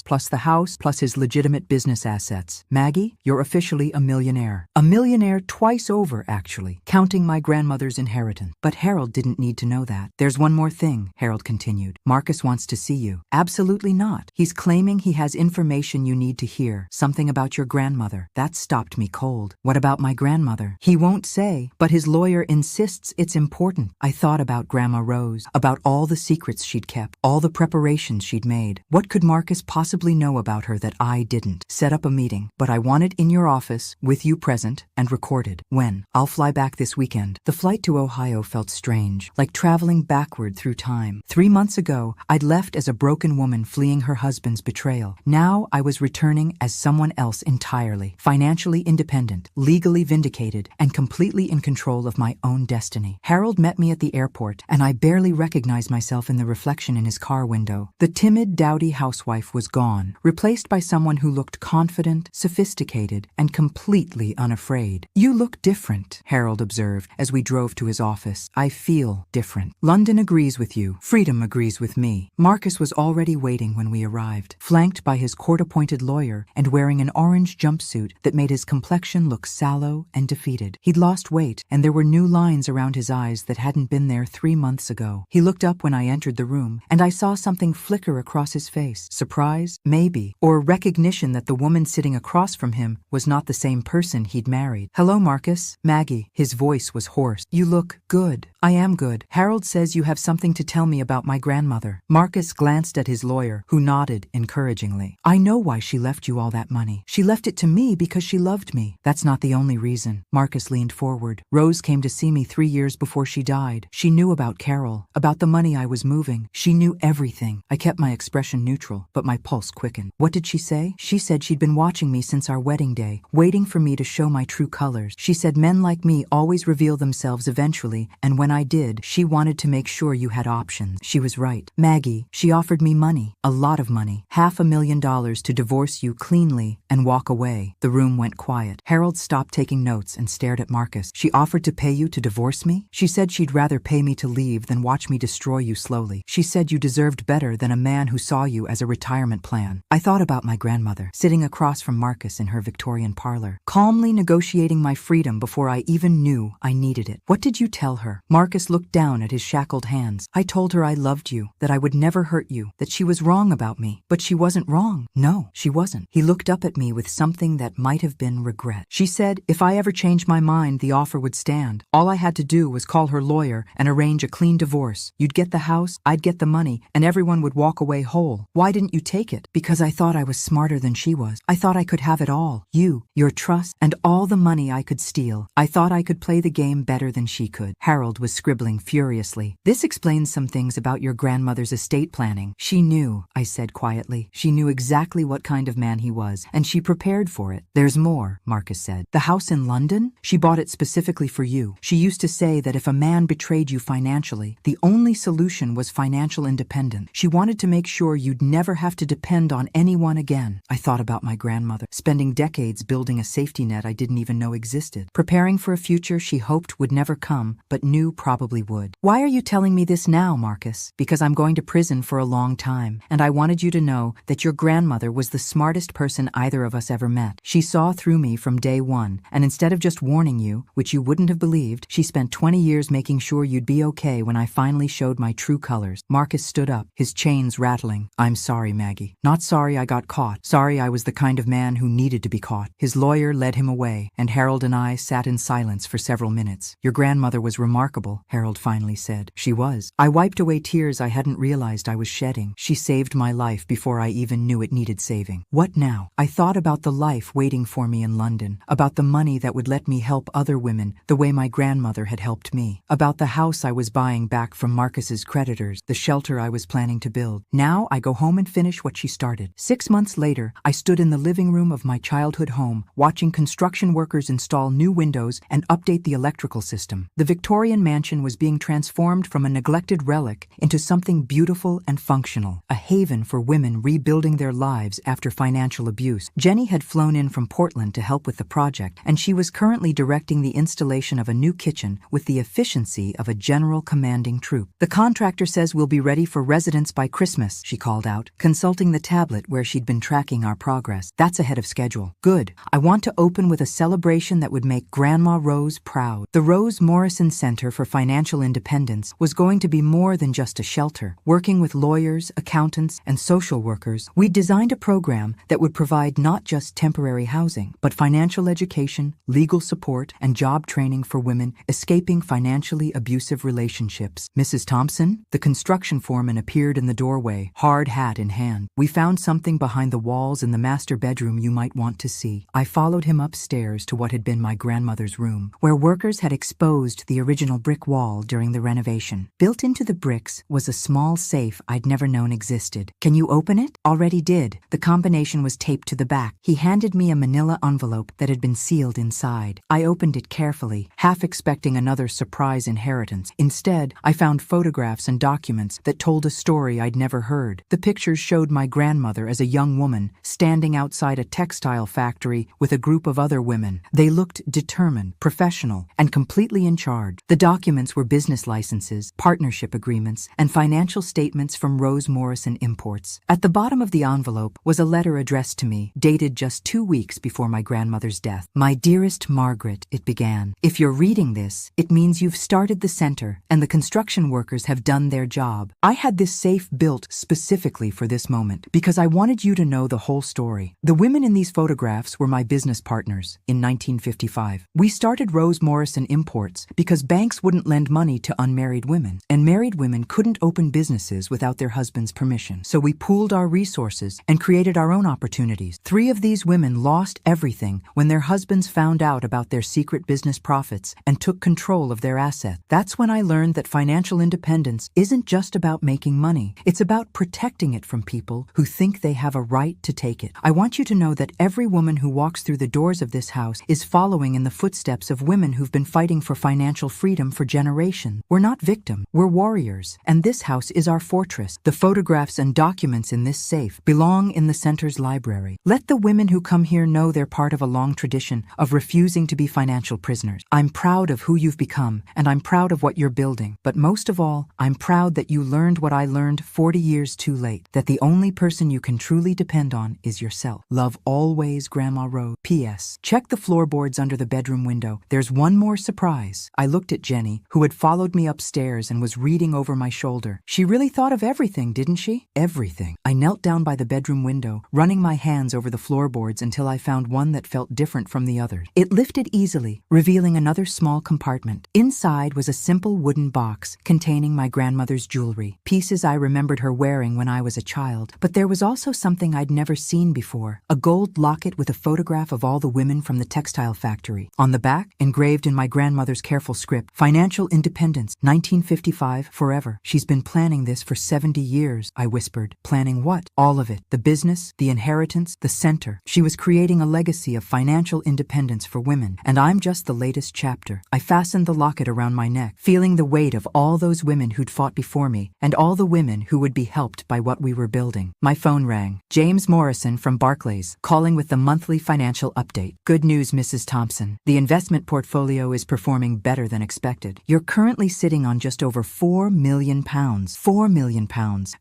plus the house, plus his legitimate business assets. Maggie, you're officially a millionaire. A millionaire twice over, actually, counting my grandmother's inheritance. But Harold didn't need to know that. There's one more thing, Harold continued. Marcus wants to see you. Absolutely not. He's claiming he has information you need to hear. Something about your grandmother. That stopped me cold. What about my grandmother? He won't say, but his lawyer insists it's important. I thought about Grandma Rose, about all the secrets she'd kept, all the preparations she'd made. What could Marcus possibly know about her that I didn't? Set up a meeting, but I want it in your office, with you present, and recorded. When? I'll fly back this weekend. The flight to Ohio felt strange, like traveling backward through time. 3 months ago, I'd left as a broken woman fleeing her husband's betrayal. Now I was returning as someone else entirely, financially independent, legally vindicated, and completely in control of my own destiny. Harold met me at the airport, and I barely recognized myself in the reflection in his car window. The timid, dowdy housewife was gone, replaced by someone who looked confident, sophisticated, and completely unafraid. You look different, Harold observed as we drove to his office. I feel different. London agrees with you. Freedom agrees with me. Marcus was already waiting when we arrived, flanked by his court-appointed lawyer and wearing an orange jumpsuit that made his complexion look sallow and defeated. He'd lost weight, and there were new lines around his eyes that hadn't been there 3 months ago. He looked up when I entered the room, and I saw something flicker across his face. Surprise? Maybe. Or recognition that the woman sitting across from him was not the same person he'd married. Hello, Marcus. Maggie. His voice was hoarse. You look good. I am good. Harold says you have something to tell me about my grandmother. Marcus glanced at his lawyer, who nodded encouragingly. I know why she left you all that money. She left it to me because she loved me. That's not the only reason. Marcus leaned forward. Rose came to see me 3 years before she died. She knew about Carol, about the money I was moving. She knew everything. I kept my expression neutral, but my pulse quickened. What did she say? She said she'd been watching me since our wedding day, waiting for me to show my true colors. She said men like me always reveal themselves eventually, and when I did, she wanted to make sure you had options. She was right. Maggie, she offered me money, a lot of money, $500,000 to divorce you cleanly and walk away. The room went quiet. Harold stopped taking notes and stared at Marcus. She offered to pay you to divorce me? She said she'd rather pay me to leave than watch me destroy you slowly. She said you deserved better than a man who saw you as a retirement plan. I thought about my grandmother, sitting across from Marcus in her Victorian parlor, calmly negotiating my freedom before I even knew I needed it. What did you tell her? Marcus looked down at his shackled hands. I told her I loved you, that I would never hurt you, that she was wrong about me. But she wasn't wrong. No, she wasn't. He looked up at me with something that might have been regret. She said if I ever changed my mind, the offer would stand. All I had to do was call her lawyer and arrange a clean divorce. You'd get the house, I'd get the money, and everyone would walk away whole. Why didn't you take it? Because I thought I was smarter than she was. I thought I could have it all. You, your trust, and all the money I could steal. I thought I could play the game better than she could. Harold was scribbling furiously. This explains some things about your grandmother's estate planning. She knew, I said quietly. She knew exactly what kind of man he was, and she prepared for it. There's more, Marcus said. The house in London? She bought it specifically for you. She used to say that if a man betrayed you financially, the only solution was financial independence. She wanted to make sure you'd never have to depend on anyone again. I thought about my grandmother, spending decades building a safety net I didn't even know existed, preparing for a future she hoped would never come, but knew probably would. Why are you telling me this now, Marcus? Because I'm going to prison for a long time, and I wanted you to know that your grandmother was the smartest person either of us ever met. She saw through me from day one, and instead of just warning you, which you wouldn't have believed, she spent 20 years making sure you'd be okay when I finally showed my true colors. Marcus stood up, his chains rattling. I'm sorry, Maggie. Not sorry I got caught. Sorry I was the kind of man who needed to be caught. His lawyer led him away, and Harold and I sat in silence for several minutes. Your grandmother was remarkable, Harold finally said. She was. I wiped away tears I hadn't realized I was shedding. She saved my life before I even knew it needed saving. What now? I thought about the life waiting for me in London, about the money that would let me help other women the way my grandmother had helped me, about the house I was buying back from Marcus's creditors, the shelter I was planning to build. Now I go home and finish what she started. 6 months later, I stood in the living room of my childhood home, watching construction workers install new windows and update the electrical system. The Victorian mansion was being transformed from a neglected relic into something beautiful and functional, a haven for women rebuilding their lives after financial abuse. Jenny had flown in from Portland to help with the project, and she was currently directing the installation of a new kitchen with the efficiency of a general commanding troop. The contractor says we'll be ready for residents by Christmas, she called out, consulting the tablet where she'd been tracking our progress. That's ahead of schedule. Good. I want to open with a celebration that would make Grandma Rose proud. The Rose Morrison Center for Financial Independence was going to be more than just a shelter. Working with lawyers, accountants, and social workers, we designed a program that would provide not just temporary housing, but financial education, legal support, and job training for women escaping financially abusive relationships. Mrs. Thompson, the construction foreman, appeared in the doorway, hard hat in hand. We found something behind the walls in the master bedroom you might want to see. I followed him upstairs to what had been my grandmother's room, where workers had exposed the original brick wall during the renovation. Built into the bricks was a small safe I'd never known existed. Can you open it? Already did. The combination was taped to the back. He handed me a manila envelope that had been sealed inside. I opened it carefully, half expecting another surprise inheritance. Instead, I found photographs and documents that told a story I'd never heard. The pictures showed my grandmother as a young woman standing outside a textile factory with a group of other women. They looked determined, professional, and completely in charge. The documents were business licenses, partnership agreements, and financial statements from Rose Morrison Imports. At the bottom of the envelope was a letter addressed to me, dated just 2 weeks before my grandmother's death. My dearest Margaret, it began. If you're reading this, it means you've started the center, and the construction workers have done their job. I had this safe built specifically for this moment, because I wanted you to know the whole story. The women in these photographs were my business partners in 1955. We started Rose Morrison Imports because banks wouldn't lend money to unmarried women, and married women couldn't open businesses without their husband's permission. So we pooled our resources and created our own opportunities. 3 of these women lost everything when their husbands found out about their secret business profits and took control of their assets. That's when I learned that financial independence isn't just about making money. It's about protecting it from people who think they have a right to take it. I want you to know that every woman who walks through the doors of this house is following in the footsteps of women who've been fighting for financial freedom for generations. We're not victims, we're warriors, and this house is our fortress. The photographs and documents in this safe belong in the center's library. Let the women who come here know they're part of a long tradition of refusing to be financial prisoners. I'm proud of who you've become, and I'm proud of what you're building. But most of all, I'm proud that you learned what I learned 40 years too late, that the only person you can truly depend on is yourself. Love always, Grandma Rose. P.S. Check the floorboards under the bedroom window. There's one more surprise. I looked at Jenny, who had followed me upstairs and was reading over my shoulder. She really thought of everything, didn't she? Everything. I knelt down by the bedroom window, running my hands over the floorboards until I found one that felt different from the others. It lifted easily, revealing another small compartment. Inside was a simple wooden box containing my grandmother's jewelry, pieces I remembered her wearing when I was a child. But there was also something I'd never seen before, a gold locket with a photograph of all the women from the textile factory. On the back, engraved in my grandmother's careful script, Financial Independence, 1955, forever. She's been planning this for 70 years, I whispered. Planning what? All of it. The business, the inheritance, the center. She was creating a legacy of financial independence for women, and I'm just the latest chapter. I fastened the locket around my neck, feeling the weight of all those women who'd fought before me, and all the women who would be helped by what we were building. My phone rang. James Morrison from Barclays, calling with the monthly financial update. Good news, Mrs. Thompson. The investment portfolio is performing better than expected. You're currently sitting on just over £4 million. £4 million.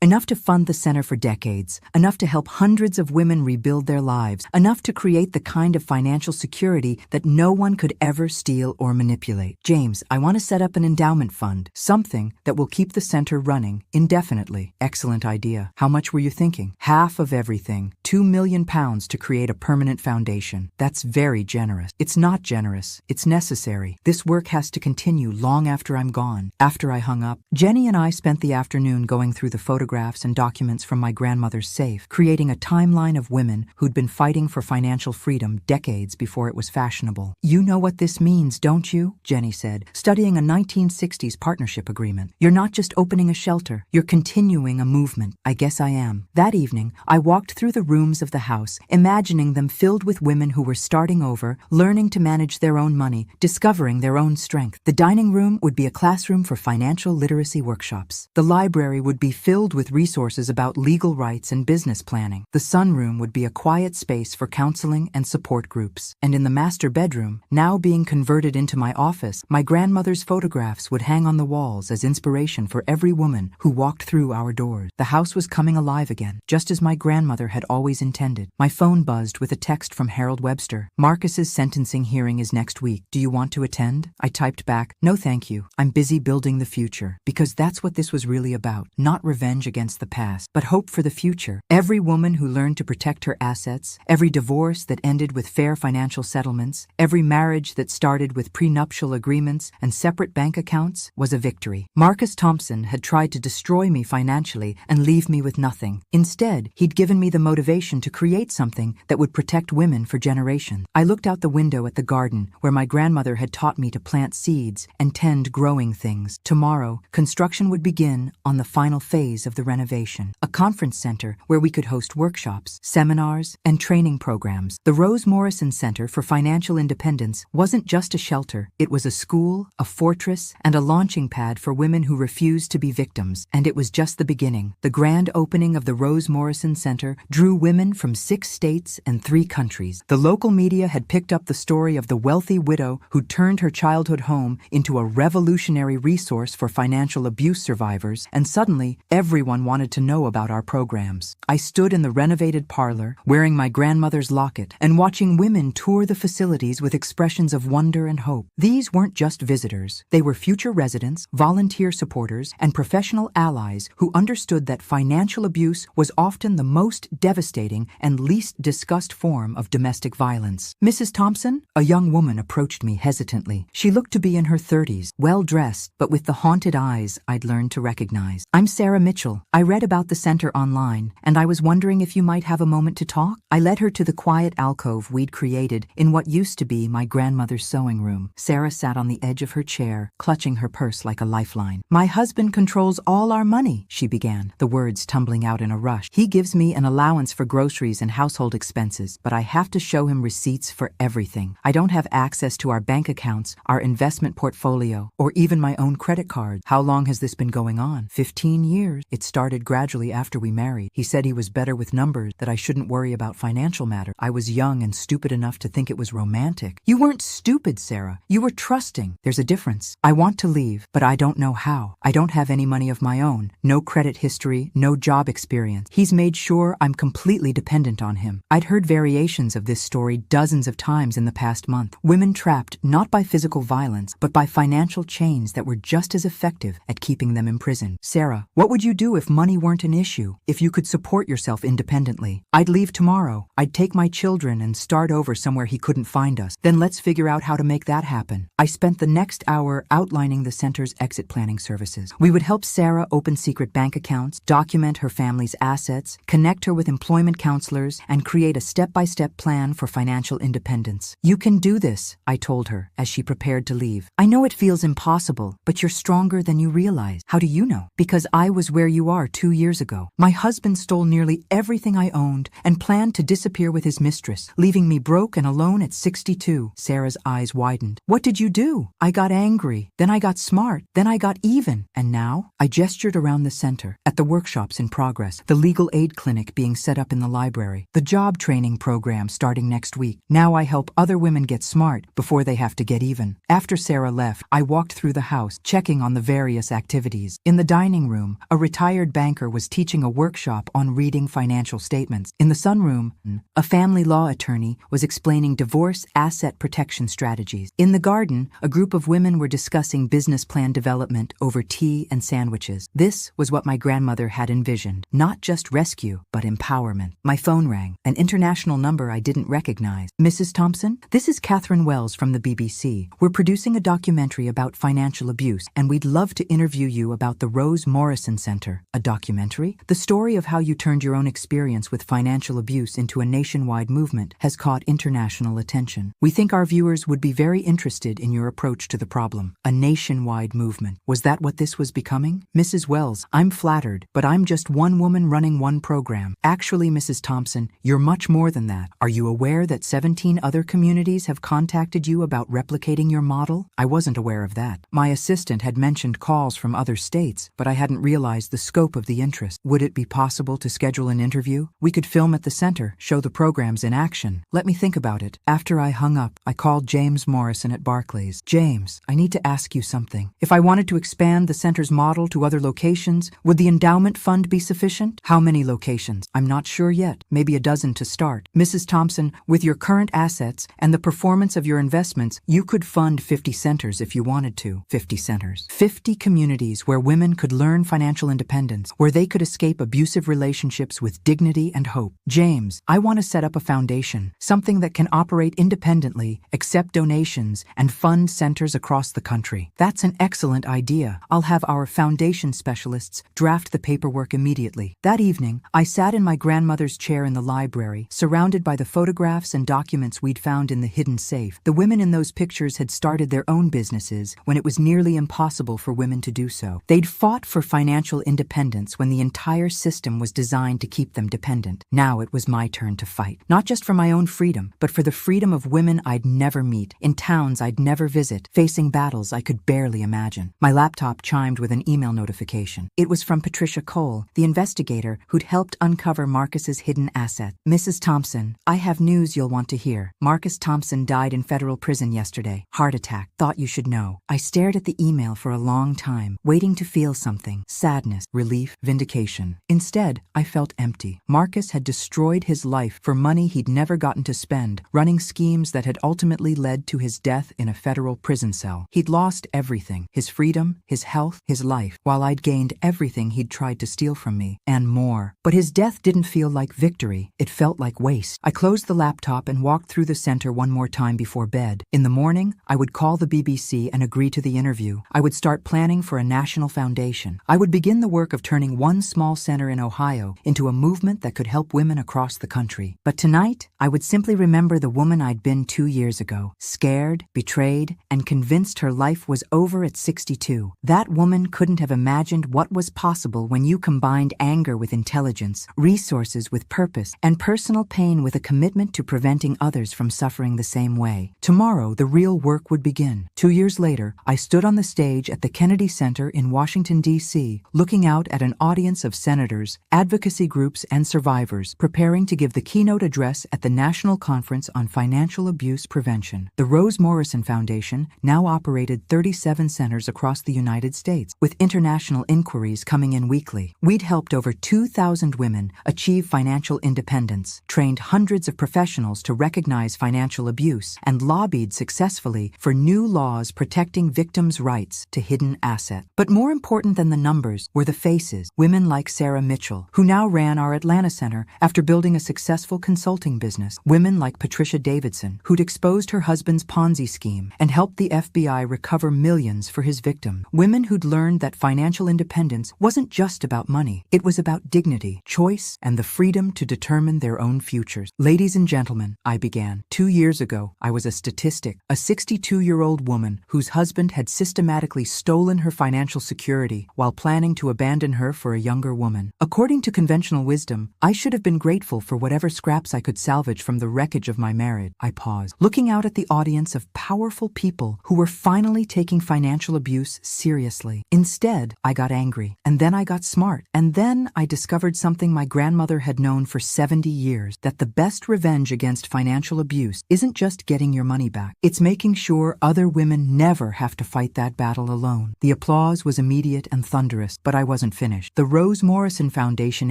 Enough to fund the center for decades. Enough to help hundreds of women rebuild their lives. Enough to create the kind of financial security that no one could ever steal or manipulate. James, I want to set up an endowment fund. Something that will keep the center running indefinitely. Excellent idea. How much were you thinking? Half of everything. £2 million to create a permanent foundation. That's very generous. It's not generous. It's necessary. This work has to continue long after I'm gone. After I hung up, Jenny and I spent the afternoon going through the photographs and documents from my grandmother's safe, creating a timeline of women who'd been fighting for financial freedom decades before it was fashionable. You know what this means, don't you? Jenny said, studying a 1960s partnership agreement. You're not just opening a shelter, you're continuing a movement. I guess I am. That evening, I walked through the rooms of the house, imagining them filled with women who were starting over, learning to manage their own money, discovering their own strength. The dining room would be a classroom for financial literacy workshops. The library would be filled with resources about legal rights and business planning. The sunroom would be a quiet space for counseling and support groups. And in the master bedroom, now being converted into my office, my grandmother's photographs would hang on the walls as inspiration for every woman who walked through our doors. The house was coming alive again, just as my grandmother had always intended. My phone buzzed with a text from Harold Webster. Marcus's sentencing hearing is next week. Do you want to attend? I typed back, no thank you. I'm busy building the future. Because that's what this was really about. Not revenge against the past, but hope for the future. Every woman who learned to protect her assets, every divorce that ended with fair financial settlements, every marriage that started with prenuptial agreements and separate bank accounts was a victory. Marcus Thompson had tried to destroy me financially and leave me with nothing. Instead, he'd given me the motivation to create something that would protect women for generations. I looked out the window at the garden where my grandmother had taught me to plant seeds and tend growing things. Tomorrow, construction would begin on the final phase of the renovation, a conference center where we could host workshops, seminars, and training programs. The Rose Morrison Center for Financial Independence wasn't just a shelter. It was a school, a fortress, and a launching pad for women who refused to be victims. And it was just the beginning. The grand opening of the Rose Morrison Center drew women from 6 states and 3 countries. The local media had picked up the story of the wealthy widow who turned her childhood home into a revolutionary resource for financial abuse survivors, and suddenly everyone wanted to know about our programs. I stood in the renovated parlor, wearing my grandmother's locket, and watching women tour the facilities with expressions of wonder and hope. These weren't just visitors. They were future residents, volunteer supporters, and professional allies who understood that financial abuse was often the most devastating and least discussed form of domestic violence. Mrs. Thompson? A young woman approached me hesitantly. She looked to be in her 30s, well-dressed, but with the haunted eyes I'd learned to recognize. I'm Sarah Mitchell. I read about the center online, and I was wondering if you might have a moment to talk. I led her to the quiet alcove we'd created in what used to be my grandmother's sewing room. Sarah sat on the edge of her chair, clutching her purse like a lifeline. My husband controls all our money, she began, the words tumbling out in a rush. He gives me an allowance for groceries and household expenses, but I have to show him receipts for everything. I don't have access to our bank accounts, our investment portfolio, or even my own credit card. How long has this been going on? 15 years. It started gradually after we married. He said he was better with numbers, that I shouldn't worry about financial matters. I was young and stupid enough to think it was romantic. You weren't stupid, Sarah. You were trusting. There's a difference. I want to leave. but I don't know how. I don't have any money of my own, no credit history, no job experience. He's made sure I'm completely dependent on him. I'd heard variations of this story dozens of times in the past month. Women trapped not by physical violence, but by financial chains that were just as effective at keeping them imprisoned. Sarah, what would you do if money weren't an issue? If you could support yourself independently? I'd leave tomorrow. I'd take my children and start over somewhere he couldn't find us. Then let's figure out how to make that happen. I spent the next hour outlining the center's exit planning services. We would help Sarah open secret bank accounts, document her family's assets, connect her with employment counselors, and create a step-by-step plan for financial independence. You can do this, I told her as she prepared to leave. I know it feels impossible, but you're stronger than you realize. How do you know? Because I was where you are 2 years ago. My husband stole nearly everything I owned and planned to disappear with his mistress, leaving me broke and alone at 62. Sarah's eyes widened. What did you do? I got angry. Then I got smart. Then I got even. And now? I gestured around the center, at the workshops in progress, the legal aid clinic being set up in the library, the job training program starting next week. Now I help other women get smart before they have to get even. After Sarah left, I walked through the house, checking on the various activities. In the dining room, a retired banker was teaching a workshop on reading financial statements. In the sunroom, a family law attorney was explaining divorce asset protection strategies. In the garden, a group of women were discussing business plan development over tea and sandwiches. This was what my grandmother had envisioned. Not just rescue, but empowerment. My phone rang, an international number I didn't recognize. Mrs. Thompson, this is Catherine Wells from the BBC. We're producing a documentary about financial abuse, and we'd love to interview you about the Rose Morrison Center. A documentary? The story of how you turned your own experience with financial abuse into a nationwide movement has caught international attention. We think our viewers would be very interested in your approach to the problem. A nationwide movement. Was that what this was becoming? Mrs. Wells, I'm flattered, but I'm just one woman running one program. Actually, Mrs. Thompson, you're much more than that. Are you aware that 17 other communities have contacted you about replicating your model? I wasn't aware of that. My assistant had mentioned calls from other states, but I hadn't realized the scope of the interest. Would it be possible to schedule an interview? We could film at the center, show the programs in action. Let me think about it. After I hung up, I called James Morrison at Barclays. James, I need to ask you something. If I wanted to expand the center's model to other locations, would the endowment fund be sufficient? How many locations? I'm not sure yet. Maybe a dozen to start. Mrs. Thompson, with your current assets and the performance of your investments, you could fund 50 centers if you wanted to. 50 centers. 50 communities where women could learn financial independence, where they could escape abusive relationships with dignity and hope. James, I want to set up a foundation, something that can operate independently, accept donations, and fund centers across the country. That's an excellent idea. I'll have our foundation specialists draft the paperwork immediately. That evening, I sat in my grandmother's chair in the library, surrounded by the photographs and documents we'd found in the hidden safe. The women in those pictures had started their own businesses when it was nearly impossible for women to do so. They'd fought for financial independence when the entire system was designed to keep them dependent. Now it was my turn to fight, not just for my own freedom, but for the freedom of women I'd never meet, in towns I'd never visit, facing battles I could barely imagine. My laptop chimed with an email notification. It was from Patricia Cole, the investigator who'd helped uncover Marcus's hidden asset. Mrs. Thompson, I have news you'll want to hear. Marcus Thompson died in federal prison yesterday. Heart attack. Thought you should know. I stared at the email for a long time, waiting to feel something. Sadness, relief, vindication. Instead, I felt empty. Marcus had destroyed his life for money he'd never gotten to spend, running schemes that had ultimately led to his death in a federal prison cell. He'd lost everything. His freedom, his health, his life, while I'd gained everything he'd tried to steal from me, and more. But his death didn't feel like victory. It felt like waste. I closed the laptop and walked through the center one more time before bed. In the morning, I would call the BBC and agree to the interview. I would start planning for a national foundation. I would begin the work of turning one small center in Ohio into a movement that could help women across the country. But tonight, I would simply remember the woman I'd been 2 years ago, scared, betrayed, and convinced her life was over at 62. That woman couldn't have imagined what was possible when you combined anger with intelligence, resources with purpose, and personal pain with a commitment to preventing others from suffering the same way. Tomorrow, the real work would begin. 2 years later, I stood on the stage at the Kennedy Center in Washington, D.C., looking out at an audience of senators, advocacy groups, and survivors preparing to give the keynote address at the National Conference on Financial Abuse Prevention. The Rose Morrison Foundation now operated 37 centers centers across the United States, with international inquiries coming in weekly. We'd helped over 2,000 women achieve financial independence, trained hundreds of professionals to recognize financial abuse, and lobbied successfully for new laws protecting victims' rights to hidden assets. But more important than the numbers were the faces, women like Sarah Mitchell, who now ran our Atlanta center after building a successful consulting business, women like Patricia Davidson, who'd exposed her husband's Ponzi scheme and helped the FBI recover millions for his victim, women who'd learned that financial independence wasn't just about money, it was about dignity, choice, and the freedom to determine their own futures. Ladies and gentlemen, I began. 2 years ago, I was a statistic, a 62-year-old woman whose husband had systematically stolen her financial security while planning to abandon her for a younger woman. According to conventional wisdom, I should have been grateful for whatever scraps I could salvage from the wreckage of my marriage. I paused, looking out at the audience of powerful people who were finally taking financial abuse seriously. Instead, I got angry, and then I got smart, and then I discovered something my grandmother had known for 70 years, that the best revenge against financial abuse isn't just getting your money back. It's making sure other women never have to fight that battle alone. The applause was immediate and thunderous, but I wasn't finished. The Rose Morrison Foundation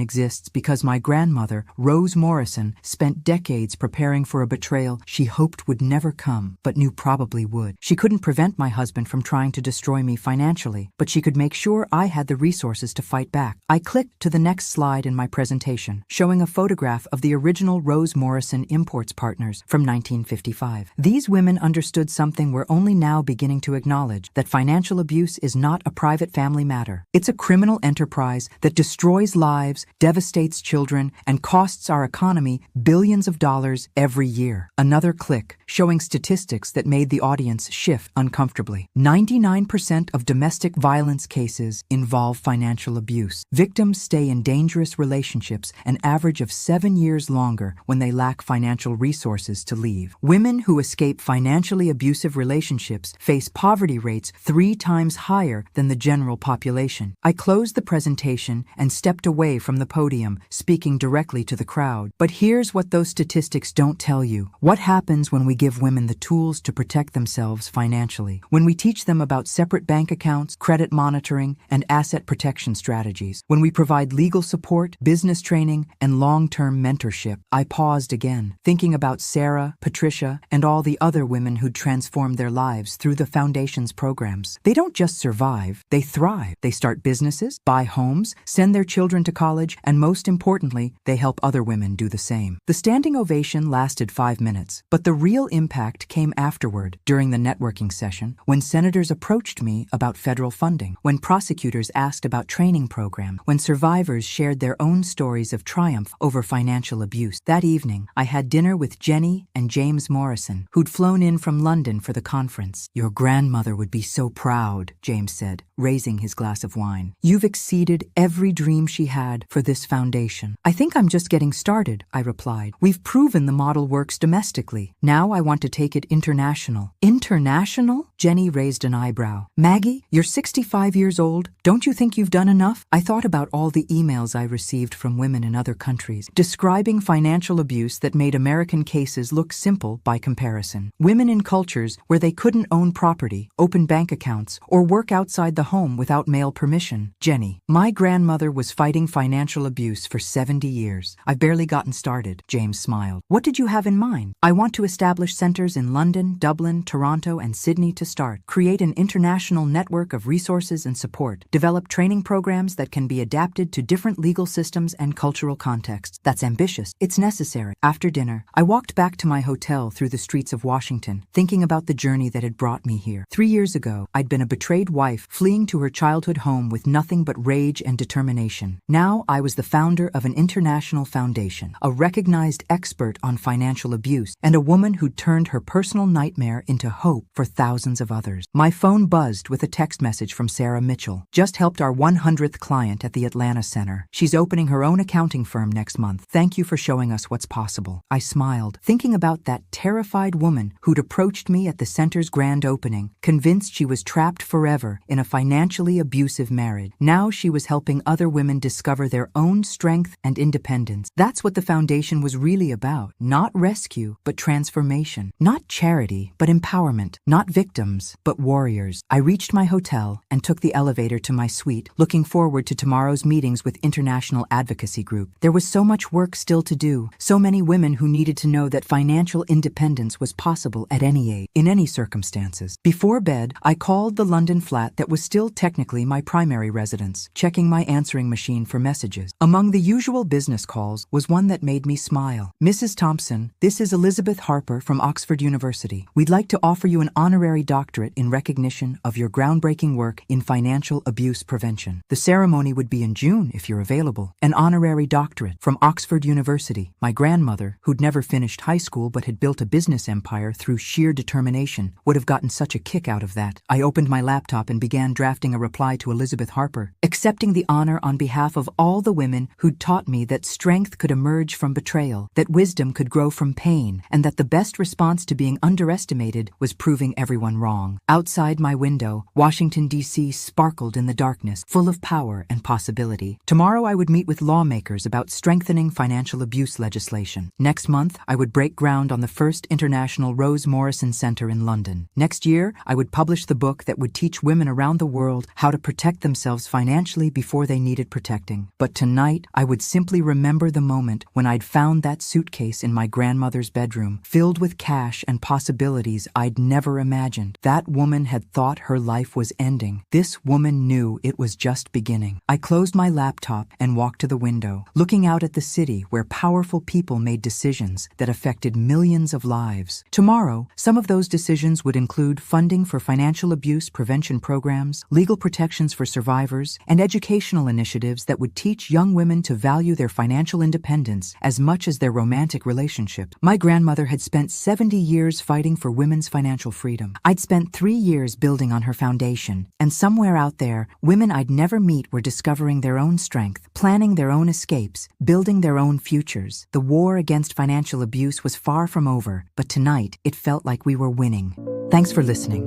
exists because my grandmother, Rose Morrison, spent decades preparing for a betrayal she hoped would never come, but knew probably would. She couldn't prevent my husband from trying to destroy me financially, but she could make sure I had the resources to fight back. I clicked to the next slide in my presentation, showing a photograph of the original Rose Morrison Imports partners from 1955. These women understood something we're only now beginning to acknowledge, that financial abuse is not a private family matter. It's a criminal enterprise that destroys lives, devastates children, and costs our economy billions of dollars every year. Another click, showing statistics that made the audience shift uncomfortably. 99% of domestic violence cases involve financial abuse. Victims stay in dangerous relationships an average of 7 years longer when they lack financial resources to leave. Women who escape financially abusive relationships face poverty rates 3 times higher than the general population. I closed the presentation and stepped away from the podium, speaking directly to the crowd. But here's what those statistics don't tell you. What happens when we give women the tools to protect themselves financially? When we teach them about separate bank accounts, credit monitoring, and asset protection strategies? When we provide legal support, business training, and long-term mentorship? I paused again, thinking about Sarah, Patricia, and all the other women who'd transformed their lives through the Foundation's programs. They don't just survive, they thrive. They start businesses, buy homes, send their children to college, and most importantly, they help other women do the same. The standing ovation lasted 5 minutes, but the real impact came afterward, during the networking session, when senators approached me about federal funding, when prosecutors asked about training programs, when survivors shared their own stories of triumph over financial abuse. That evening, I had dinner with Jenny and James Morrison, who'd flown in from London for the conference. "Your grandmother would be so proud," James said, raising his glass of wine. "You've exceeded every dream she had for this foundation." "I think I'm just getting started," I replied. "We've proven the model works domestically. Now I want to take it international." "International?" Jenny raised an eyebrow. "Maggie, you're 65 years old. Don't you think you've done enough?" I thought about all the emails I received from women in other countries, describing financial abuse that made American cases look simple by comparison. Women in cultures where they couldn't own property, open bank accounts, or work outside the home without male permission. "Jenny, my grandmother was fighting financial abuse for 70 years. I've barely gotten started," James smiled. "What did you have in mind?" "I want to establish centers in London, Dublin, Toronto, and Sydney to start. Create an international network of resources and support. Develop training programs that can be adapted to different legal systems and cultural contexts." That's ambitious. It's necessary. After dinner, I walked back to my hotel through the streets of Washington, thinking about the journey that had brought me here. 3 years ago, I'd been a betrayed wife fleeing to her childhood home with nothing but rage and determination. Now I was the founder of an international foundation, a recognized expert on financial abuse, and a woman who'd turned her personal nightmare into hope for thousands of others. My phone buzzed with a text message from Sarah Mitchell. "Just helped our 100th client at the Atlanta Center. She's opening her own accounting firm next month. Thank you for showing us what's possible." I smiled, thinking about that terrified woman who'd approached me at the center's grand opening, convinced she was trapped forever in a financial financially abusive marriage. Now she was helping other women discover their own strength and independence. That's what the foundation was really about. Not rescue, but transformation. Not charity, but empowerment. Not victims, but warriors. I reached my hotel and took the elevator to my suite, looking forward to tomorrow's meetings with International Advocacy Group. There was so much work still to do, so many women who needed to know that financial independence was possible at any age, in any circumstances. Before bed, I called the London flat that was still technically my primary residence, checking my answering machine for messages. Among the usual business calls was one that made me smile. Mrs. Thompson, this is Elizabeth Harper from Oxford University. We'd like to offer you an honorary doctorate in recognition of your groundbreaking work in financial abuse prevention. The ceremony would be in June if you're available. An honorary doctorate from Oxford University. My grandmother, who'd never finished high school but had built a business empire through sheer determination, would have gotten such a kick out of that. I opened my laptop and began drafting a reply to Elizabeth Harper, accepting the honor on behalf of all the women who'd taught me that strength could emerge from betrayal, that wisdom could grow from pain, and that the best response to being underestimated was proving everyone wrong. Outside my window, Washington, D.C. sparkled in the darkness, full of power and possibility. Tomorrow I would meet with lawmakers about strengthening financial abuse legislation. Next month, I would break ground on the first International Rose Morrison Center in London. Next year, I would publish the book that would teach women around the world how to protect themselves financially before they needed protecting. But tonight, I would simply remember the moment when I'd found that suitcase in my grandmother's bedroom, filled with cash and possibilities I'd never imagined. That woman had thought her life was ending. This woman knew it was just beginning. I closed my laptop and walked to the window, looking out at the city where powerful people made decisions that affected millions of lives. Tomorrow, some of those decisions would include funding for financial abuse prevention programs, legal protections for survivors, and educational initiatives that would teach young women to value their financial independence as much as their romantic relationship. My grandmother had spent 70 years fighting for women's financial freedom. I'd spent 3 years building on her foundation, and somewhere out there, women I'd never meet were discovering their own strength, planning their own escapes, building their own futures. The war against financial abuse was far from over, but tonight it felt like we were winning. Thanks for listening.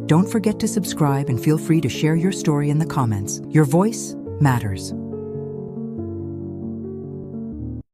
Don't forget to subscribe and feel free to share your story in the comments. Your voice matters.